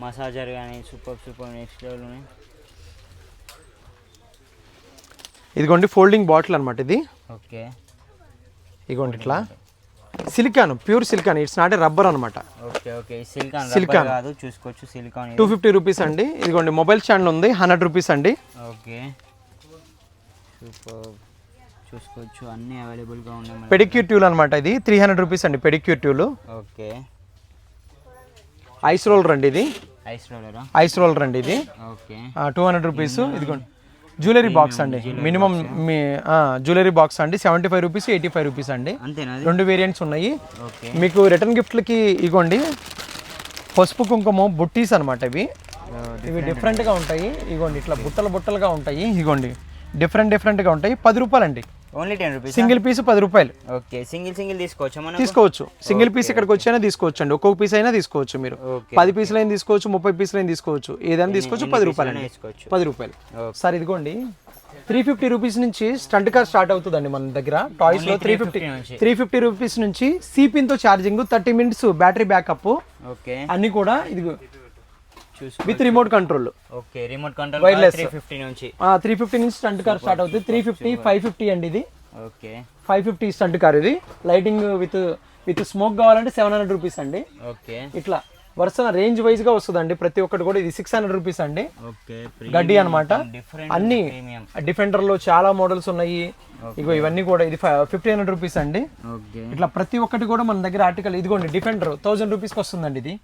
మసాజర్ కానీ సూపర్ నెక్స్ట్ లెవెల్ ఉన్నాయి. ఇదిగోండి ఫోల్డింగ్ బాటిల్ అనమాట ఇది. ఓకే ఇదిగోండి ఇట్లా silicon, pure silicon, it's not A rubber అనమాట. ఓకే ఓకే సిలికాన్ కాదు, చూసుకోవచ్చు. సిలికాన్ 250 రూపీస్ అండి. ఇదిగోండి మొబైల్ స్టాండ్ ఉంది, 100 రూపీస్ అండి. ఓకే సూపర్, చూసుకోవచ్చు. అన్నీ అవైలబుల్గా ఉన్నాయి. పెడిక్యూర్ ట్యూల్ అనమాట ఇది, 300 రూపీస్ అండి పెడిక్యూర్ ట్యూల్. ఓకే ఐస్ రోలర్ అండి ఇది. ఐస్ రోలర్ అండి ఇది. Okay 200 rupees. ఇదిగోండి జ్యువెలరీ బాక్స్ అండి, మినిమం మీ జ్యువెలరీ బాక్స్ అండి 75 రూపీస్, 85 రూపీస్ అండి. రెండు వేరియంట్స్ ఉన్నాయి మీకు. రిటర్న్ గిఫ్ట్లకి ఇగోండి పసుపు కుంకుమ బుట్టీస్ అనమాట. ఇవి డిఫరెంట్గా ఉంటాయి. ఇగోండి ఇట్లా బుట్టలుగా ఉంటాయి. ఇగోండి డిఫరెంట్గా ఉంటాయి. 10 రూపాయలు అండి. Only 10 rupees. సింగిల్ పీస్ 10 రూపాయలు. ఓకే సింగిల్ తీసుకోవచ్చు. సింగిల్ పీస్ ఇక్కడికి వచ్చైనా తీసుకోవచ్చు అండి. ఒక్కొక్క పీస్ అయినా తీసుకోవచ్చు మీరు. 10 పీసులు అయినా తీసుకోవచ్చు, 30 పీసులు అయినా తీసుకోవచ్చు, ఏదైనా తీసుకోవచ్చు. 10 రూపాయలు అండి, 10 రూపాయలు. సార్ ఇదిగోండి 350 రూపీస్ నుంచి స్టంట్ కార్ స్టార్ట్ అవుతుందండి మన దగ్గర. టాయ్స్ లో 350 రూపీస్ నుంచి సిపిన్ తో ఛార్జింగ్, 30 మినిట్స్ బ్యాటరీ బ్యాకప్, అన్ని కూడా ఇదిగో with remote control. Okay remote control wireless. 350 నుంచి స్టంట్ కార్ స్టార్ట్ అవుతుంది. 350, 550 అండి ఇది. ఓకే 550 స్టంట్ కార్ ఇది. లైటింగ్ విత్ స్మోక్ కావాలంటే 700 రూపీస్ అండి. ఓకే ఇట్లా వరుస రేంజ్ వైజ్ గా వస్తుందండి ప్రతి ఒక్కటి కూడా. ఇది 600 రూపీస్ అండి. గడ్డి అనమాట. అన్ని డిఫెండర్ లో చాలా మోడల్స్ ఉన్నాయి. ఇగో ఇవన్నీ కూడా ఇది 1500 రూపీస్ అండి. ఇట్లా ప్రతి ఒక్కటి కూడా మన దగ్గర ఆర్టికల్. ఇదిగోండి డిఫెండర్ 1000 రూపీస్కి వస్తుందండి ఇది.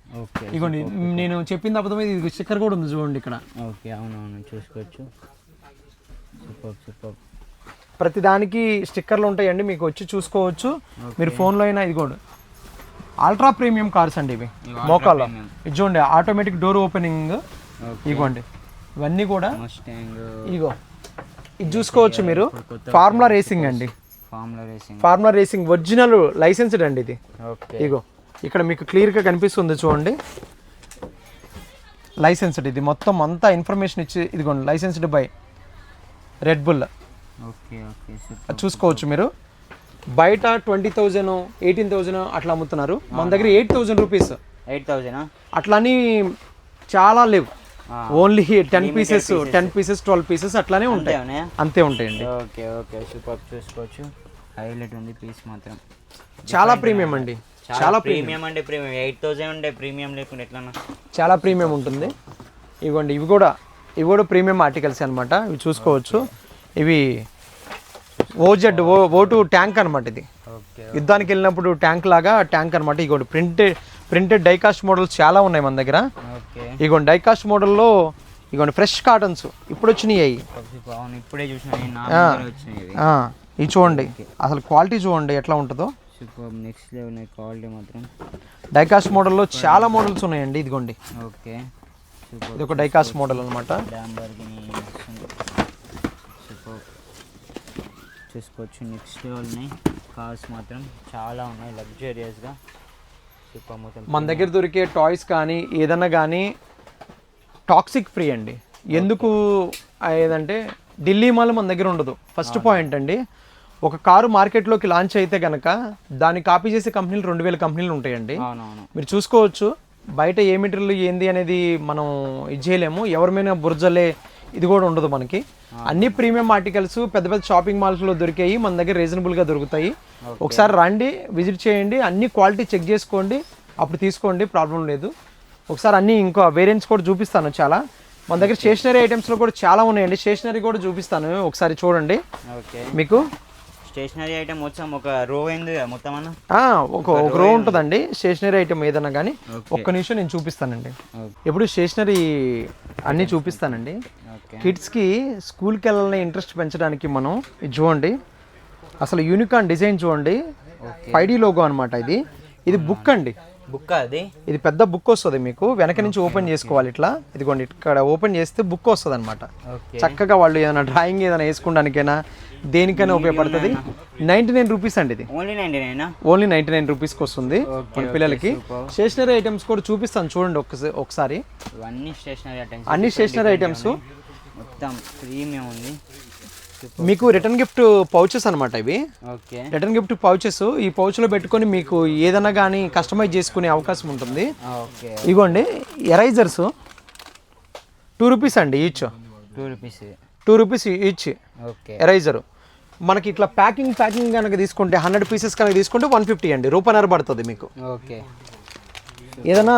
ఇదిగోండి నేను చెప్పింది అబద్ధం, ఇది స్టిక్కర్ కూడా ఉంది చూడండి ఇక్కడ. ఓకే అవునవును చూసుకోవచ్చు. సూపర్. ప్రతి దానికి స్టిక్కర్లు ఉంటాయండి, మీకు వచ్చి చూసుకోవచ్చు మీరు ఫోన్లో అయినా. ఇదిగోండి అల్ట్రా ప్రీమియం కార్స్ అండి ఇవి, మోకాల్లో. ఇది చూడండి ఆటోమేటిక్ డోర్ ఓపెనింగ్. ఇదిగోండి ఇవన్నీ కూడా ఇగో ఇది చూసుకోవచ్చు మీరు. ఫార్ములా రేసింగ్ అండి, ఫార్ములా రేసింగ్ ఒరిజినల్ లైసెన్స్డ్ అండి ఇది. ఇగో ఇక్కడ మీకు క్లియర్గా కనిపిస్తుంది చూడండి, లైసెన్స్డ్. ఇది మొత్తం అంతా ఇన్ఫర్మేషన్ ఇచ్చి ఇదిగోండి లైసెన్స్డ్ బై రెడ్ బుల్. చూసుకోవచ్చు మీరు. బయట 20,000, 18,000 అట్లా అమ్ముతున్నారు, మన దగ్గర 8,000 రూపీస్. 8,000 అట్లాని చాలా లేవు. ఓన్లీ 10 పీసెస్, 12 పీసెస్ అట్లానే ఉంటాయి, అంతే ఉంటాయండి. Okay super. చూసుకోవచ్చు హైలైట్ ఉంది పీస్ మాత్రం. చాలా ప్రీమియం అండి, చాలా ప్రీమియం అంటే ప్రీమియం. 8,000 ఉండే ప్రీమియం లేకుండా ఎట్లా? చాలా ప్రీమియం ఉంటుంది. ఇవ్వండి ఇవి కూడా ప్రీమియం ఆర్టికల్స్ అనమాట. ఇవి చూసుకోవచ్చు. ఇవి ఓజెడ్ O2 ట్యాంక్ అనమాట ఇది. ఓకే యుద్ధానికి వెళ్ళినప్పుడు ట్యాంక్ లాగా ట్యాంక్ అనమాట. ఇగోండి ప్రింటెడ్ డైకాస్ట్ మోడల్స్ చాలా ఉన్నాయి మన దగ్గర. ఇగోండి డైకాస్ట్ మోడల్లో ఇగోండి ఫ్రెష్ కాటన్స్ ఇప్పుడు వచ్చినాయి. ఇప్పుడే ఇవి చూడండి అసలు క్వాలిటీ చూడండి ఎట్లా ఉంటుందో. నెక్స్ట్ లెవెల్ క్వాలిటీ మాత్రం. డైకాస్ట్ మోడల్లో చాలా మోడల్స్ ఉన్నాయండి. ఇదిగోండి ఓకే ఇది ఒక డైకాస్ట్ మోడల్ అనమాట. చూసుకోవచ్చు నెక్స్ట్ లెవెల్ ఉన్నాయి. కార్స్ మాత్రం చాలా ఉన్నాయి లగ్జరియస్గా. సూపర్ మొత్తం మన దగ్గర దొరికే టాయ్స్ కానీ ఏదన్నా కానీ టాక్సిక్ ఫ్రీ అండి. ఎందుకు ఏదంటే ఢిల్లీ మాల్ మన దగ్గర ఉండదు. ఫస్ట్ పాయింట్ అండి, ఒక కారు మార్కెట్లోకి లాంచ్ అయితే కనుక దాన్ని కాపీ చేసే కంపెనీలు 2000 కంపెనీలు ఉంటాయండి. మీరు చూసుకోవచ్చు బయట ఏ మెటీరియల్ ఏంది అనేది మనం ఇది చేయలేము. ఎవరిమైనా బుర్జలే ఇది కూడా ఉండదు మనకి. అన్ని ప్రీమియం ఆర్టికల్స్ పెద్ద పెద్ద షాపింగ్ మాల్స్లో దొరికాయి, మన దగ్గర రీజనబుల్గా దొరుకుతాయి. ఒకసారి రండి, విజిట్ చేయండి, అన్ని క్వాలిటీ చెక్ చేసుకోండి, అప్పుడు తీసుకోండి, ప్రాబ్లం లేదు. ఒకసారి అన్ని ఇంకో వేరియంట్స్ కూడా చూపిస్తాను. చాలా మన దగ్గర స్టేషనరీ ఐటమ్స్లో కూడా చాలా ఉన్నాయండి. స్టేషనరీ కూడా చూపిస్తాను, ఒకసారి చూడండి. మీకు స్టేషనరీ ఐటమ్ మొత్తం ఒక రో అయింది మొత్తం అన్న. ఒక రో ఉంటుందండి స్టేషనరీ ఐటమ్ ఏదన్నా కానీ. ఒక్క నిమిషం నేను చూపిస్తానండి. ఎప్పుడు స్టేషనరీ అన్నీ చూపిస్తానండి. కిడ్స్కి స్కూల్కి వెళ్ళాలని ఇంట్రెస్ట్ పెంచడానికి మనం ఇది చూడండి, అసలు యూనికాన్ డిజైన్ చూడండి. 5D లోగో అనమాట. ఇది బుక్ అండి. బుక్ ఇది పెద్ద బుక్ వస్తుంది మీకు. వెనక నుంచి ఓపెన్ చేసుకోవాలి ఇట్లా. ఇదిగోండి ఇక్కడ ఓపెన్ చేస్తే బుక్ వస్తుంది అనమాట. చక్కగా వాళ్ళు ఏదైనా డ్రాయింగ్ ఏదైనా వేసుకోవడానికైనా దేనికైనా ఉపయోగపడుతుంది. 99 రూపీస్ అండి. ఇది ఓన్లీ 99 రూపీస్కి వస్తుంది మన పిల్లలకి. స్టేషనరీ ఐటమ్స్ కూడా చూపిస్తాను చూడండి ఒకసారి. అన్ని స్టేషనరీ ఐటమ్స్ మొత్తం ప్రీమియం ఉంది. మీకు రిటర్న్ గిఫ్ట్ పౌచెస్ అనమాట ఇవి. Return gift pouches. ఈ పౌచ్లో పెట్టుకొని మీకు ఏదైనా కానీ కస్టమైజ్ చేసుకునే అవకాశం ఉంటుంది. ఇగోండి ఎరైజర్స్ 2 రూపీస్ అండి ఈచ్. 2 rupees each eraser. మనకి ఇట్లా ప్యాకింగ్ కనుక తీసుకుంటే 100 పీసెస్ కనుక తీసుకుంటే 150 అండి. రూపాయన్నర పడుతుంది మీకు. ఏదైనా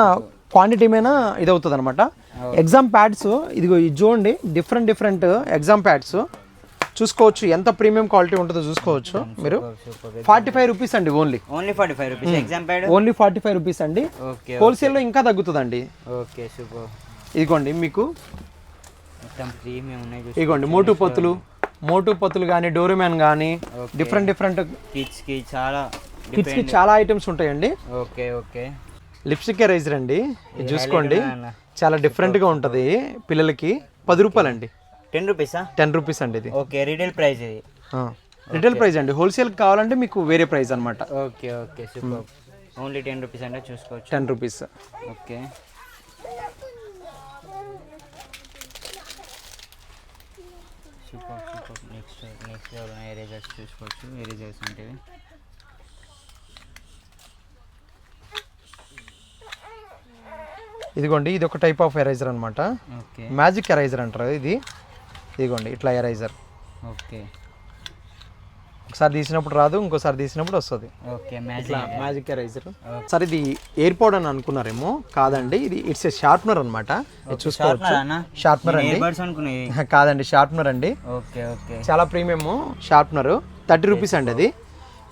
క్వాంటిటీ మీద ఇది అవుతుంది అనమాట. ఎగ్జామ్ ప్యాడ్స్ ఇదిగో ఇది చూడండి, డిఫరెంట్ ఎగ్జామ్ ప్యాడ్స్ చూసుకోవచ్చు. ఎంత ప్రీమియం క్వాలిటీ ఉంటుందో చూసుకోవచ్చు మీరు. 45 రూపీస్ అండి. ఓన్లీ 45 రూపీస్ అండి. హోల్సేల్లో ఇంకా తగ్గుతుందండి. ఇదిగోండి మీకు ఇదిగోండి మోటు పత్తులు కానీ డోరేమాన్ కానీ డిఫరెంట్ కిడ్స్కి చాలా ఐటమ్స్ ఉంటాయండి. లిప్స్టిక్ ఎరైజర్ అండి. ఇది చూసుకోండి చాలా డిఫరెంట్గా ఉంటుంది పిల్లలకి. 10 రూపాయలు అండి. 10 రూపీస్ అండి ఇది. రిటైల్ ప్రైస్ ఇది. రిటైల్ ప్రైస్ అండి. హోల్సేల్ కావాలంటే మీకు వేరే ప్రైస్ అనమాట. సూపర్. ఓన్లీ 10 రూపీస్ అంటే చూసుకోవచ్చు. 10 rupees. Okay super. Next erasers చూసుకోవచ్చు. ఎరేజర్స్ అంటే ఇదిగోండి ఇది ఒక టైప్ ఆఫ్ ఎరైజర్ అనమాట. మ్యాజిక్ ఎరైజర్ అంటారు ఇది. ఇదిగోండి ఇట్లా ఎరైజర్. ఒకసారి తీసినప్పుడు రాదు, ఇంకోసారి తీసినప్పుడు వస్తుంది. Magic eraser. సరే ఇది ఎయిర్పోర్ట్ అని అనుకున్నారేమో, కాదండి. ఇది ఇట్స్ ఏ షార్ప్నర్ అనమాట. చూసుకోవచ్చు షార్ప్నర్ అండి. కాదండి షార్ప్నర్ అండి. చాలా ప్రీమియం షార్ప్నర్. 30 రూపీస్ అండి అది.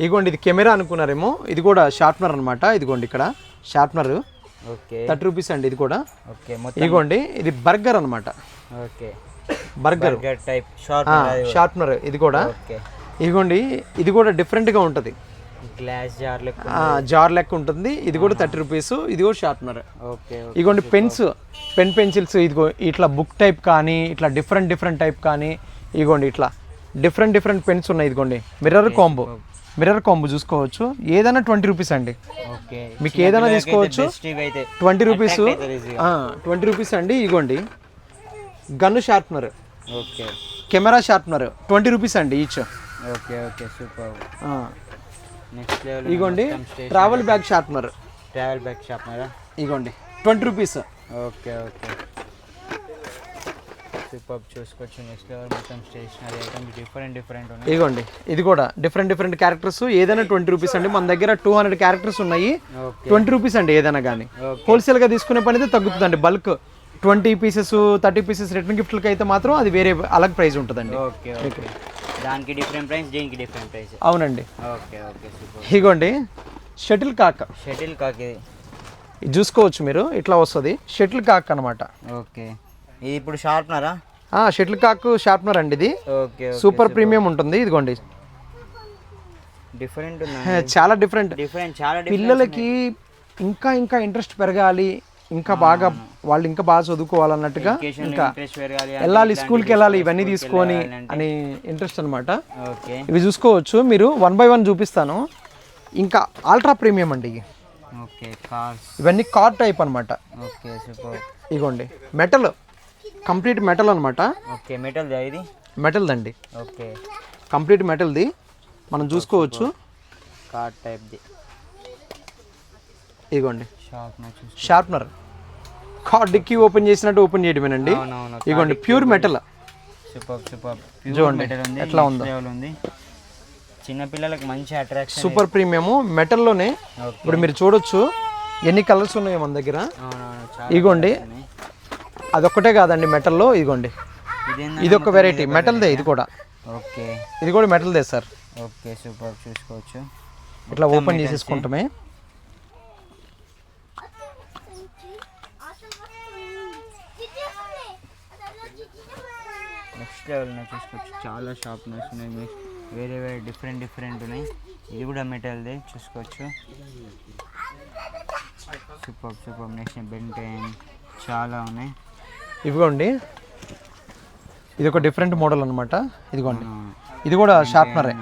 ఇదిగోండి ఇది కెమెరా అనుకున్నారేమో, ఇది కూడా షార్ప్నర్ అనమాట. ఇదిగోండి ఇక్కడ షార్ప్నర్ 30 రూపీస్ అండి. ఇది కూడా ఇదిగోండి ఇది బర్గర్ అనమాట. Burger type sharpener. ఇది కూడా ఇదిగోండి ఇది కూడా డిఫరెంట్గా ఉంటుంది. గ్లాస్ జార్ లెక్క ఉంటుంది. ఇది కూడా 30 రూపీస్. ఇది కూడా షార్ప్నర్. ఇదిగోండి పెన్సిల్స్. ఇదిగో ఇట్లా బుక్ టైప్ కానీ ఇట్లా డిఫరెంట్ టైప్ కానీ ఇదిగోండి ఇట్లా డిఫరెంట్ పెన్స్ ఉన్నాయి. ఇదిగోండి మిర్రర్ కాంబో చూసుకోవచ్చు. ఏదైనా 20 రూపీస్ అండి. మీకు ఏదైనా తీసుకోవచ్చు. 20 రూపీస్. 20 రూపీస్ అండి. ఇదిగోండి gun sharpener, camera sharpener 20 rupees అండి ఈచ్. సూపర్. ఇదిగోండి ట్రావెల్ బ్యాగ్ షార్ప్నర్. ఇదిగోండి 20 రూపీస్. సూపర్. చూసుకోవచ్చు. నెక్స్ట్ లెవెల్ మొత్తం స్టేషనరీ ఐటమ్స్ డిఫరెంట్ ఉన్నాయి. ఇదిగోండి ఇది కూడా డిఫరెంట్ క్యారెక్టర్స్. ఏదైనా 20 రూపీస్ అండి. మన దగ్గర 200 క్యారెక్టర్స్ ఉన్నాయి. 20 రూపీస్ అండి ఏదైనా కానీ. హోల్సేల్గా తీసుకునే పని అయితే తగ్గుతుందండి. బల్క్ 20 పీసెస్ 30 పీసెస్ రిటర్న్ గిఫ్ట్లకి అయితే మాత్రం అది వేరే అలగ్ ప్రైస్ ఉంటుందండి. దానికి డిఫరెంట్ ప్రైస్, దీనికి డిఫరెంట్ ప్రైస్. అవునండి. Okay okay super. ఇగోండి షటిల్ కాక్. షటిల్ కాక్ ఇది చూసుకోవచ్చు మీరు, ఇట్లా వస్తుంది షటిల్ కాక్ అనమాట. ఓకే ఇది ఇప్పుడు షార్ప్నరా? షటిల్ కాక్ షార్ప్నర్ అండి ఇది. ఓకే సూపర్ ప్రీమియం ఉంటుంది. ఇదిగోండి డిఫరెంట్ చాలా డిఫరెంట్. చాలా పిల్లలకి ఇంకా ఇంకా ఇంట్రెస్ట్ పెరగాలి, ఇంకా బాగా వాళ్ళు ఇంకా బాగా చదువుకోవాలన్నట్టుగా, ఇంకా వెళ్ళాలి స్కూల్కి వెళ్ళాలి ఇవన్నీ తీసుకొని అని ఇంట్రెస్ట్ అనమాట. ఇవి చూసుకోవచ్చు మీరు, 1 by 1 చూపిస్తాను. ఇంకా అల్ట్రా ప్రీమియం అండి ఇవి. ఇవన్నీ కార్ టైప్ అనమాట. ఇగోండి మెటల్, కంప్లీట్ మెటల్ అనమాట. మెటల్ దండి, కంప్లీట్ మెటల్ది. మనం చూసుకోవచ్చు కార్ టైప్ది. ఇగోండి షార్ప్నర్, కార్ డిక్కీ ఓపెన్ చేసినట్టు ఓపెన్ చేయడమేనండి. ఇగోండి ప్యూర్ మెటల్. చూడండి ఎట్లా ఉందో. చిన్న పిల్లలకు మంచి అట్రాక్షన్. Super premium మెటల్లోనే. ఇప్పుడు మీరు చూడొచ్చు ఎన్ని కలర్స్ ఉన్నాయో మన దగ్గర. ఇగోండి అదొక్కటే కాదండి మెటల్లో. ఇదిగోండి ఇది ఒక వెరైటీ మెటల్దే. ఇది కూడా ఓకే, ఇది కూడా మెటల్దే సార్. Okay super. చూసుకోవచ్చు ఇట్లా ఓపెన్ చేసేసుకుంటామే. నెక్స్ట్ లెవెల్ చూసుకోవచ్చు. చాలా షార్ప్నెస్ ఉన్నాయి, వేరే వేరే డిఫరెంట్ ఉన్నాయి. ఇది కూడా మెటల్దే చూసుకోవచ్చు. సూపర్. నెక్స్ట్ బెంటెన్ చాలా ఉన్నాయి. ఇదిగోండి ఇది ఒక డిఫరెంట్ మోడల్ అనమాట. ఇదిగోండి ఇది కూడా షార్ప్నరే.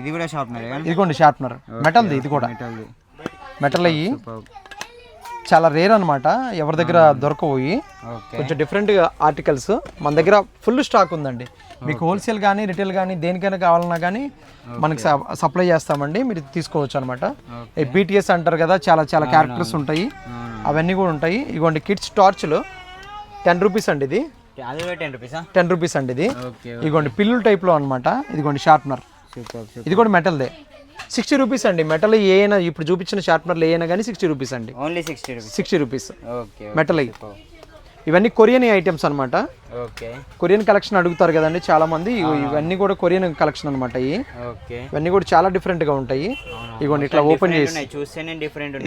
ఇది కూడా షార్ప్నరే. ఇదిగోండి షార్ప్నర్ మెటల్ది. ఇది కూడా మెటల్ అయ్యి చాలా రేర్ అనమాట, ఎవరి దగ్గర దొరకవు. కొంచెం డిఫరెంట్ ఆర్టికల్స్ మన దగ్గర ఫుల్ స్టాక్ ఉందండి. మీకు హోల్సేల్ కానీ రిటైల్ కానీ దేనికైనా కావాలన్నా కానీ మనకి సప్లై చేస్తామండి, మీరు తీసుకోవచ్చు అనమాట. బీటీఎస్ అంటారు కదా, చాలా చాలా క్యారెక్టర్స్ ఉంటాయి, అవన్నీ కూడా ఉంటాయి. ఇదిగోండి కిడ్స్ టార్చ్లు 10 రూపీస్ అండి. ఇది 10 రూపీస్ అండి. ఇది ఇదిగోండి పిల్లుల టైప్లో అనమాట. ఇదిగోండి షార్ప్నర్, ఇది కూడా మెటల్దే. 60 రూపీస్ అండి. మెటల్ ఏమైనా ఇప్పుడు చూపించిన షార్ప్నర్లు ఏమైనా కానీ 60 రూపీస్ అండి. 60 రూపీస్ మెటల్. ఇవన్నీ కొరియన్ ఐటమ్స్ అనమాట. కొరియన్ కలెక్షన్ అడుగుతారు కదండి చాలా మంది. ఇవన్నీ కూడా కొరియన్ కలెక్షన్ అనమాట. ఇవన్నీ కూడా చాలా డిఫరెంట్ గా ఉంటాయి. ఇగోండి ఇట్లా ఓపెన్ చేసి,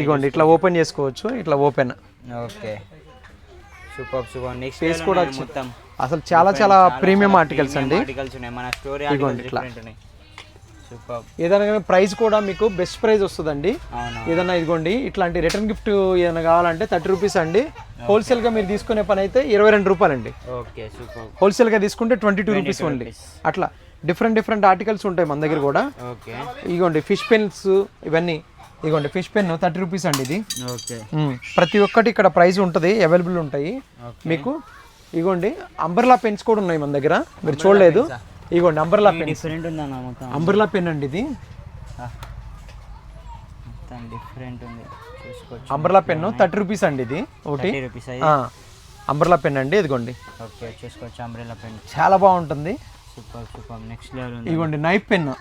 ఇగోండి ఇట్లా ఓపెన్ చేసుకోవచ్చు. ఇట్లా ఓపెన్. ఫేస్ కూడా అసలు చాలా చాలా ప్రీమియం ఆర్టికల్స్ అండి. ఇగోండి ఇట్లా ఏదైనా కానీ ప్రైస్ కూడా మీకు బెస్ట్ ప్రైస్ వస్తుందండి. ఏదన్నా ఇదిగోండి ఇట్లాంటి రిటర్న్ గిఫ్ట్ ఏదైనా కావాలంటే 30 రూపీస్ అండి. హోల్సేల్గా మీరు తీసుకునే పని అయితే 22 రూపాయలు అండి. హోల్సేల్గా తీసుకుంటే 22 రూపీస్ ఓన్లీ. అట్లా డిఫరెంట్ ఆర్టికల్స్ ఉంటాయి మన దగ్గర కూడా. ఇదిగోండి ఫిష్ పెన్స్ ఇవన్నీ. ఇదిగోండి ఫిష్ పెన్ 30 రూపీస్ అండి. ఇది ప్రతి ఒక్కటి ఇక్కడ ప్రైస్ ఉంటుంది, అవైలబుల్ ఉంటాయి మీకు. ఇదిగోండి అంబర్లా పెన్స్ కూడా ఉన్నాయి మన దగ్గర, మీరు చూడలేదు. ఇగోండి అంబర్లా పెన్, అంబర్లా పెన్ అండి. ఇది అంబర్లా పెన్ 30 రూపీస్ అండి. ఇది ఒకటి అంబర్లా పెన్ అండి. ఇదిగోండి చాలా బాగుంటుంది. ఇదిగోండి నైఫ్ పెన్,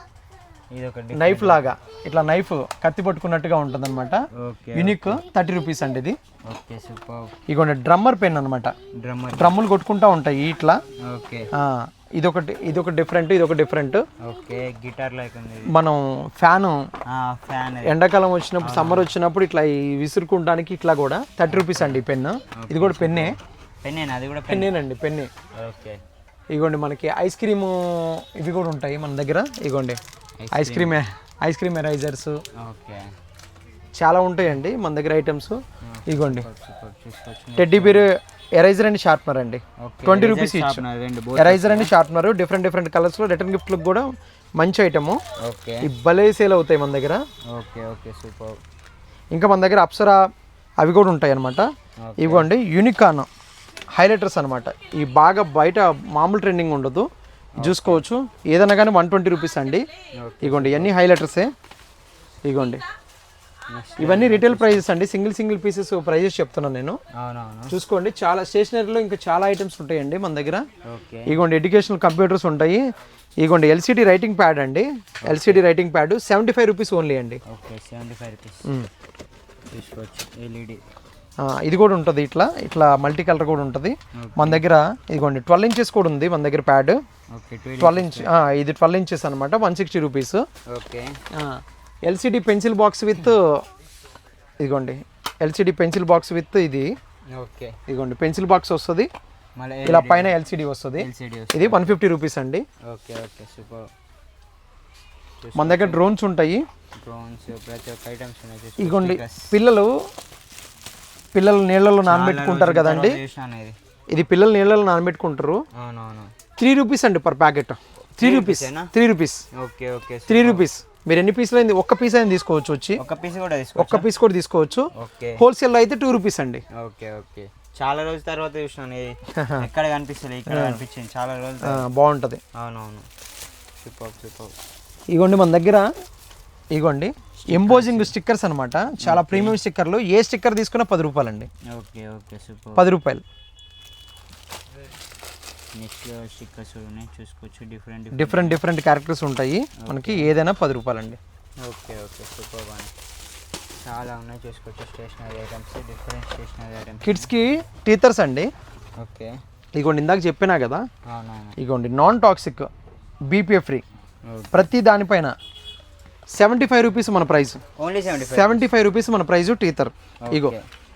నైఫ్ లాగా ఇట్లా నైఫ్ కత్తి పట్టుకున్నట్టుగా ఉంటుంది అనమాట. యూనిక్ 30 రూపీస్ అండి. ఇది ఇగోండి డ్రమ్మర్ పెన్ అనమాట. డ్రమ్ములు కొట్టుకుంటా ఉంటాయి ఇట్లా. ఇదొక డిఫరెంట్, ఇదొక డిఫరెంట్. మనం ఫ్యాన్ ఎండాకాలం వచ్చినప్పుడు, సమ్మర్ వచ్చినప్పుడు ఇట్లా విసురుకుంటానికి ఇట్లా కూడా 30 రూపీస్ అండి. పెన్ ఇది కూడా పెన్నే. పెన్నేనండి, పెన్నే. ఇగోండి మనకి ఐస్ క్రీమ్ ఇవి కూడా ఉంటాయి మన దగ్గర. ఇగోండి ఐస్ క్రీమ్ ఎరైజర్స్ చాలా ఉంటాయండి మన దగ్గర ఐటమ్స్. ఇగోండి teddy bear eraser and sharpener అండి. 20 rupees each. Eraser and sharpener different కలర్స్లో రిటర్న్ గిఫ్ట్లకు కూడా మంచి ఐటమ్. ఈ భలే సేల్ అవుతాయి మన దగ్గర. ఇంకా మన దగ్గర అప్సరా అవి కూడా ఉంటాయి అనమాట. ఇవ్వండి యూనికాన్ హైలైటర్స్ అనమాట. ఈ బాగా బయట మామూలు ట్రెండింగ్ ఉండదు, చూసుకోవచ్చు. ఏదైనా కానీ 120 రూపీస్ అండి. ఇగోండి ఇవన్నీ హైలైటర్సే. ఇగోండి ఇవన్నీ రిటైల్ ప్రైజెస్ అండి. సింగిల్ పీసెస్ ప్రైజెస్ చెప్తున్నాను నేను. చూసుకోండి చాలా స్టేషనరీలో ఇంకా చాలా ఐటమ్స్ ఉంటాయండి మన దగ్గర. ఇగోండి ఎడ్యుకేషనల్ కంప్యూటర్స్ ఉంటాయి. ఇగోండి ఎల్సిడి రైటింగ్ ప్యాడ్ అండి. LCD writing pad 75 rupees only అండి. ఇది కూడా ఉంటుంది, ఇట్లా మల్టీ కలర్ కూడా ఉంటుంది మన దగ్గర. ఇదిగోండి 12 ఇంచెస్ కూడా ఉంది మన దగ్గర ప్యాడ్. ఓకే 12 ఇంచ్, ఇది 12 ఇంచెస్ అనమాట, 160 rupees. Okay LCD pencil box with, ఇదిగోండి ఎల్సిడి పెన్సిల్ బాక్స్ విత్ ఇది, ఓకే ఇదిగోండి పెన్సిల్ బాక్స్ వస్తుంది, మళ్ళీ ఇలా పైన ఎల్సిడి వస్తుంది. ఎల్సిడి ఇది 150 రూపీస్ అండి. Okay okay super. మన దగ్గర డ్రోన్స్ ఉంటాయి, డ్రోన్స్ ప్రతి ఒక్క ఐటమ్స్ ఉన్నాయి. ఇదిగోండి పిల్లలు నీళ్ళలో నానబెట్టుకుంటారు కదండి, ఇది పిల్లలు నీళ్ళలో నానబెట్టుకుంటారు. అవునవును 3 రూపీస్ అండి per packet. 3 rupees, 3 rupees, okay okay 3 rupees. మీరు ఎన్ని పీసులు అయింది, ఒక్క పీస్ అయినా తీసుకోవచ్చు, వచ్చి ఒక పీస్ కూడా ఒక్క పీస్ కూడా తీసుకోవచ్చు. ఓకే హోల్సేల్ అయితే 2 రూపీస్ అండి. ఓకే ఓకే చాలా రోజుల తర్వాత చూసినాను, ఎక్కడ కనిపిస్తుంది, ఇక్కడ కనిపించింది చాలా రోజులు. బాగుంటుంది. అవునవును సూపర్ సూపర్. ఇగోండి మన దగ్గర ఇగోండి ఎంబోజింగ్ స్టిక్కర్స్ అనమాట, చాలా ప్రీమియం స్టిక్కర్లు. ఏ స్టిక్కర్ తీసుకున్నా 10 రూపాయలు అండి. ఓకే ఓకే సూపర్, 10 రూపాయలు. నెక్స్ట్ స్టిక్కర్స్ ఉన్నాయి చూసుకోవచ్చు, డిఫరెంట్ క్యారెక్టర్స్ ఉంటాయి మనకి, ఏదైనా 10 రూపాయలు అండి. ఓకే ఓకే సూపర్ బాగా చాలా ఉన్నాయి చూసుకోవచ్చు. Stationery items, different stationery items. కిడ్స్కి టీచర్స్ అండి. ఓకే ఇగోండి ఇందాక చెప్పినా కదా, అవునవును ఇగోండి నాన్ టాక్సిక్, బీపీఏ ఫ్రీ. ప్రతి దానిపైన 75 రూపీస్ మన ప్రైస్, ఓన్లీ 75 రూపీస్ మన ప్రైస్ టీచర్. ఇగో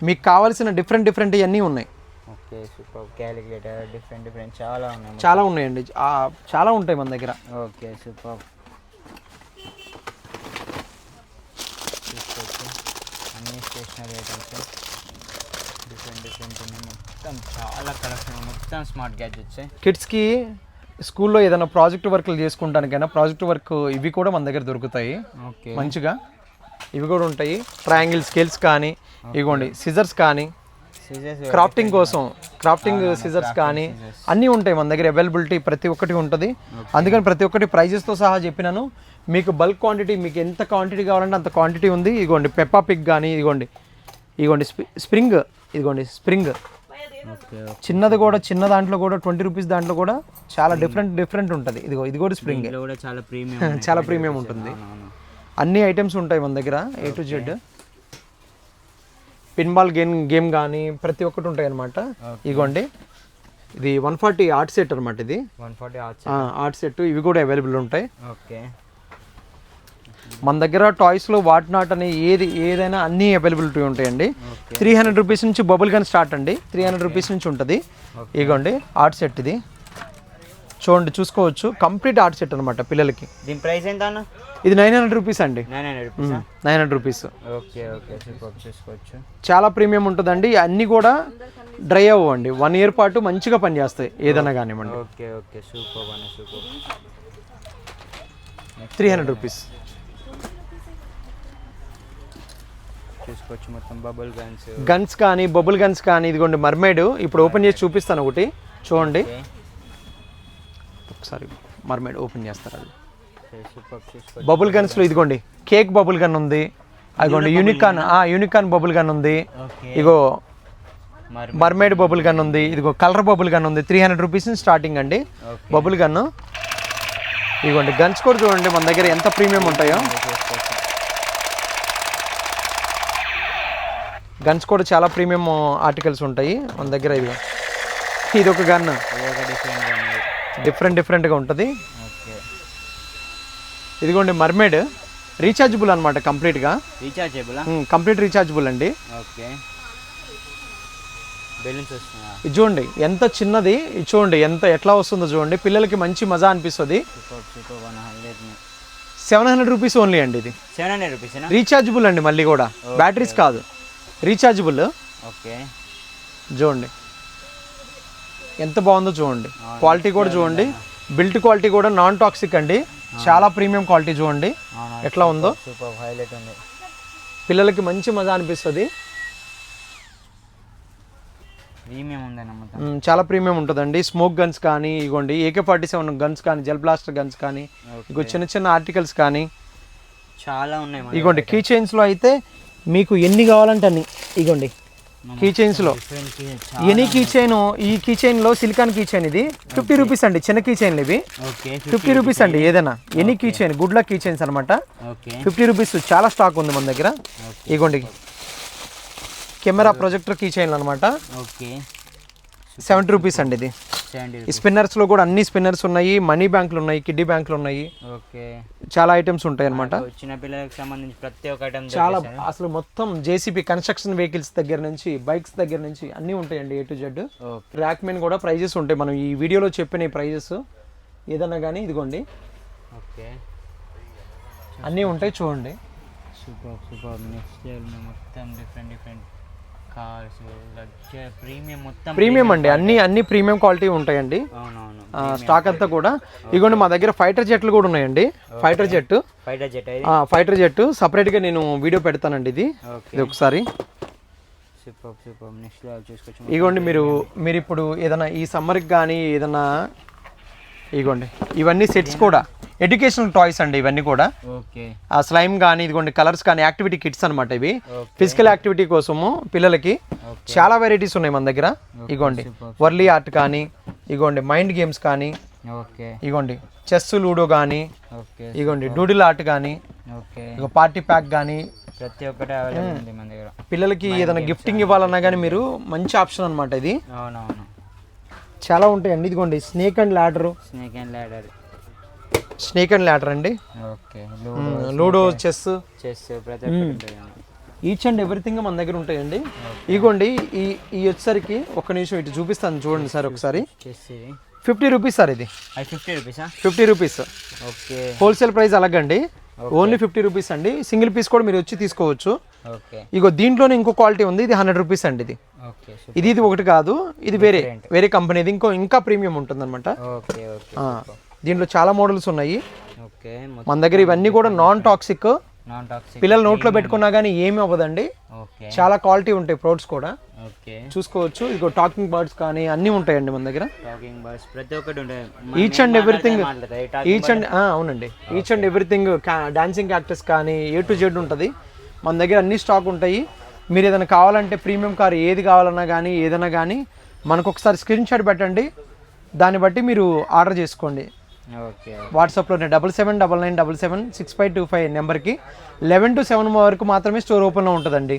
మీకు కావాల్సిన డిఫరెంట్ ఇవన్నీ ఉన్నాయి. Okay super. క్యాలిక్యులేటర్ డిఫరెంట్ చాలా ఉన్నాయండి, చాలా ఉంటాయి మన దగ్గర. Okay super. చూసుకోవచ్చు అన్ని స్టేషనరీ ఐటమ్స్ డిఫరెంట్ ఉన్నాయి, మొత్తం చాలా కలెక్షన్, మొత్తం స్మార్ట్ గ్యాడ్జెట్స్. కిడ్స్కి స్కూల్లో ఏదైనా ప్రాజెక్ట్ వర్క్లు చేసుకుంటానికైనా ప్రాజెక్ట్ వర్క్ ఇవి కూడా మన దగ్గర దొరుకుతాయి ఓకే మంచిగా. ఇవి కూడా ఉంటాయి, ట్రయాంగిల్ స్కేల్స్ కానీ, ఇగోండి సిజర్స్ కానీ, క్రాఫ్టింగ్ కోసం క్రాఫ్టింగ్ సిజర్స్ కానీ అన్నీ ఉంటాయి మన దగ్గర. అవైలబిలిటీ ప్రతి ఒక్కటి ఉంటుంది, అందుకని ప్రతి ఒక్కటి ప్రైజెస్తో సహా చెప్పినాను. మీకు బల్క్ క్వాంటిటీ, మీకు ఎంత క్వాంటిటీ కావాలంటే అంత క్వాంటిటీ ఉంది. ఇదిగోండి పెప్పా పిగ్ కానీ, ఇదిగోండి స్ప్రింగ్, ఇదిగోండి స్ప్రింగ్ చిన్నది కూడా, చిన్న దాంట్లో కూడా 20 రూపీస్ దాంట్లో కూడా చాలా డిఫరెంట్ ఉంటుంది. ఇది కూడా స్ప్రింగ్, చాలా ప్రీమియం ఉంటుంది. అన్ని ఐటమ్స్ ఉంటాయి మన దగ్గర A to Z. పిన్బాల్ గేమ్ కానీ ప్రతి ఒక్కటి ఉంటాయి అనమాట. ఇదిగోండి ఇది 140 ఆర్ట్ సెట్ అనమాట, ఇది 140 ఆర్ట్ సెట్. ఇవి కూడా అవైలబుల్ ఉంటాయి. ఓకే మన దగ్గర టాయ్స్లో వాట్ నాట్ అని ఏదైనా అన్ని అవైలబిలిటీ ఉంటాయండి. 300 రూపీస్ నుంచి బబుల్ గన్ స్టార్ట్ అండి, 300 రూపీస్ నుంచి ఉంటుంది. ఇగోండి ఆర్ట్ సెట్, ఇది చూడండి చూసుకోవచ్చు, కంప్లీట్ ఆర్ట్ సెట్ అనమాట పిల్లలకి. దీని ప్రైస్ ఎంత అన్న? ఇది 900 రూపీస్ అండి. 900 రూపీస్. ఓకే ఓకే సూపర్ చూసుకోవచ్చు, చాలా ప్రీమియం ఉంటుందండి. అన్నీ కూడా డ్రై అవ్వండి, 1 ఇయర్ పాటు మంచిగా పనిచేస్తాయి ఏదైనా కానివ్వండి. ఓకే ఓకే సూపర్ అన్న సూపర్. 300 రూపీస్ చూసుకోవచ్చు, మొత్తం బబుల్ గన్స్ కానీ బబుల్ గన్స్ కానీ. ఇదిగోండి మర్మైడ్, ఇప్పుడు ఓపెన్ చేసి చూపిస్తాను ఒకటి చూడండి. ఒకసారి మర్మైడ్ ఓపెన్ చేస్తారు అది. బబుల్ గన్స్లో ఇదిగోండి కేక్ బబుల్ గన్ ఉంది, అదిగోండి యూనికాన్ బబుల్ గన్ ఉంది, ఇగో మర్మైడ్ బబుల్ గన్ ఉంది, ఇదిగో కలర్ బబుల్ గన్ ఉంది. 300 రూపీస్ స్టార్టింగ్ అండి బబుల్ గన్. ఇదిగోండి గన్స్ కూడా చూడండి మన దగ్గర ఎంత ప్రీమియం ఉంటాయో. గన్స్ కూడా చాలా ప్రీమియం ఆర్టికల్స్ ఉంటాయి మన దగ్గర. ఇది ఒక గన్ డిఫరెంట్గా ఉంటుంది. ఇదిగోండి మర్మైడ్ రీఛార్జబుల్ అనమాట, కంప్లీట్ రీఛార్జబుల్ అండి. ఇది చూడండి ఎంత చిన్నది, ఇది చూడండి ఎట్లా వస్తుందో చూడండి, పిల్లలకి మంచి మజా అనిపిస్తుంది. 700 రూపీస్ ఓన్లీ అండి. ఇది 700 రూపీస్ రీఛార్జబుల్ అండి, మళ్ళీ కూడా బ్యాటరీస్ కాదు, రీఛార్జబుల్. ఓకే చూడండి ఎంత బాగుందో చూడండి, క్వాలిటీ కూడా చూడండి, బిల్ట్ క్వాలిటీ కూడా నాన్ టాక్సిక్ అండి, చాలా ప్రీమియం క్వాలిటీ. చూడండి ఎట్లా ఉందో, పిల్లలకి మంచి మజా అనిపిస్తుంది. చాలా ప్రీమియం ఉంటుందండి. స్మోక్ గన్స్ కానీ, ఇగోండి AK-47 గన్స్ కానీ, జెల్ బ్లాస్టర్ గన్స్ కానీ, ఇగో చిన్న ఆర్టికల్స్ కానీ చాలా ఉన్నాయి. ఇగోండి కీ చైన్స్లో అయితే మీకు ఎన్ని కావాలంటే అన్ని. ఇగోండి కీ చైన్స్లో ఎనీ కీ చైన్, ఈ కీ చైన్లో సిలికాన్ కీ చైన్ ఇది 50 రూపీస్ అండి. చిన్న కీ చైన్లు ఇవి 50 రూపీస్ అండి. ఏదైనా any key chain, good luck key chains అనమాట, 50 రూపీస్. చాలా స్టాక్ ఉంది మన దగ్గర. ఇగోండి కెమెరా ప్రొజెక్టర్ కీ చైన్లు అనమాట, 70 రూపీస్ అండి. ఇది 70 ఈ స్పిన్నర్స్లో కూడా అన్ని స్పిన్నర్స్ ఉన్నాయి, మనీ బ్యాంకులు ఉన్నాయి, కిడ్డీ బ్యాంకులు ఉన్నాయి, ఓకే. చాలా ఐటమ్స్ ఉంటాయి అనమాట. చిన్న పిల్లలకు సంబంధించి ప్రతి ఒక్క ఐటమ్ చాలా అసలు మొత్తం జేసీబీ కన్స్ట్రక్షన్ వెహికల్స్ దగ్గర నుంచి బైక్స్ దగ్గర నుంచి అన్నీ ఉంటాయండి A to Z. Rack main కూడా ప్రైజెస్ ఉంటాయి, మనం ఈ వీడియోలో చెప్పిన ప్రైజెస్ ఏదన్నా కానీ ఇదిగోండి ఓకే అన్నీ ఉంటాయి చూడండి. Super super. నెక్స్ట్ లెవెల్ మొత్తం డిఫరెంట్ కార్స్, లగ్జరీ, ప్రీమియం, మొత్తం ప్రీమియం అండి, అన్ని ప్రీమియం క్వాలిటీ ఉంటాయండి. అవునవును. స్టాక్ అంతా కూడా ఇదిగోండి. మా దగ్గర ఫైటర్ జెట్లు కూడా ఉన్నాయండి. ఫైటర్ జెట్ సపరేట్గా నేను వీడియో పెడతానండి. ఇది ఒకసారి సూపర్. నెక్స్ట్ లెవెల్ చూసుకోవచ్చు. ఇదిగోండి మీరు ఇప్పుడు ఏదైనా ఈ సమ్మర్కి కానీ ఏదైనా ఇదిగోండి ఇవన్నీ సెట్స్ కూడా ఎడ్యుకేషనల్ టాయ్స్ అండి ఇవన్నీ కూడా. ఓకే. ఆ స్లైమ్ కానీ ఇదిగోండి కలర్స్ కానీ యాక్టివిటీ కిట్స్ అనమాట ఇవి. ఫిజికల్ యాక్టివిటీ కోసము పిల్లలకి చాలా వెరైటీస్ ఉన్నాయి మన దగ్గర. ఇగోండి వర్లీ ఆర్ట్ కానీ, ఇగోండి మైండ్ గేమ్స్ కానీ, ఇగోండి చెస్ లూడో కానీ, ఇగోండి డూడిల్ ఆర్ట్ కానీ, ఇగో పార్టీ ప్యాక్ కానీ, ప్రతి ఒక్కటి అవైలబుల్ ఉంది మన దగ్గర. పిల్లలకి ఏదైనా గిఫ్టింగ్ ఇవ్వాలన్నా కానీ మీరు మంచి ఆప్షన్ అనమాట ఇది. అవునవును, చాలా ఉంటాయండి. ఇదిగోండి స్నేక్ అండ్ ల్యాడర్ అండి. ఓకే. లూడో, చెస్ ప్రతి ఒక్కటి ఈచ్ అండ్ ఎవ్రీథింగ్ మన దగ్గర ఉంటాయండి. ఇగోండి ఈ వచ్చేసరికి ఒక్క నిమిషం ఇటు చూపిస్తాను చూడండి సార్ ఒకసారి. 50 రూపీస్ సార్ ఇది. 50 రూపీస్. ఓకే. హోల్సేల్ ప్రైస్ అలాగండి, ఓన్లీ 50 రూపీస్ అండి. సింగిల్ పీస్ కూడా మీరు వచ్చి తీసుకోవచ్చు. ఓకే. ఇగో దీంట్లోనే ఇంకో క్వాలిటీ ఉంది, ఇది 100 రూపీస్ అండి. ఇది ఇది ఒకటి కాదు, ఇది వేరే కంపెనీది, ఇంకా ప్రీమియం ఉంటుంది అనమాట. దీంట్లో చాలా మోడల్స్ ఉన్నాయి మన దగ్గర. ఇవన్నీ కూడా నాన్ టాక్సిక్, పిల్లలు నోట్లో పెట్టుకున్నా కానీ ఏమి అవ్వదండి. చాలా క్వాలిటీ ఉంటాయి ప్రొడక్ట్స్ కూడా చూసుకోవచ్చు. ఇదిగో టాకింగ్ బర్డ్స్ కానీ అన్నీ ఉంటాయండి మన దగ్గర. ఈచ్ అండ్ ఎవ్రీథింగ్, అవునండి, each and everything. Dancing actors కానీ A to Z ఉంటుంది మన దగ్గర, అన్ని స్టాక్ ఉంటాయి. మీరు ఏదైనా కావాలంటే ప్రీమియం కార్ ఏది కావాలన్నా కానీ ఏదైనా కానీ మనకు ఒకసారి స్క్రీన్ షాట్ పెట్టండి, దాన్ని బట్టి మీరు ఆర్డర్ చేసుకోండి. వాట్సాప్లో 7799776525 నెంబర్కి 11 to 7 వరకు మాత్రమే స్టోర్ ఓపెన్లో ఉంటుందండి.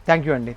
థ్యాంక్ యూ అండి.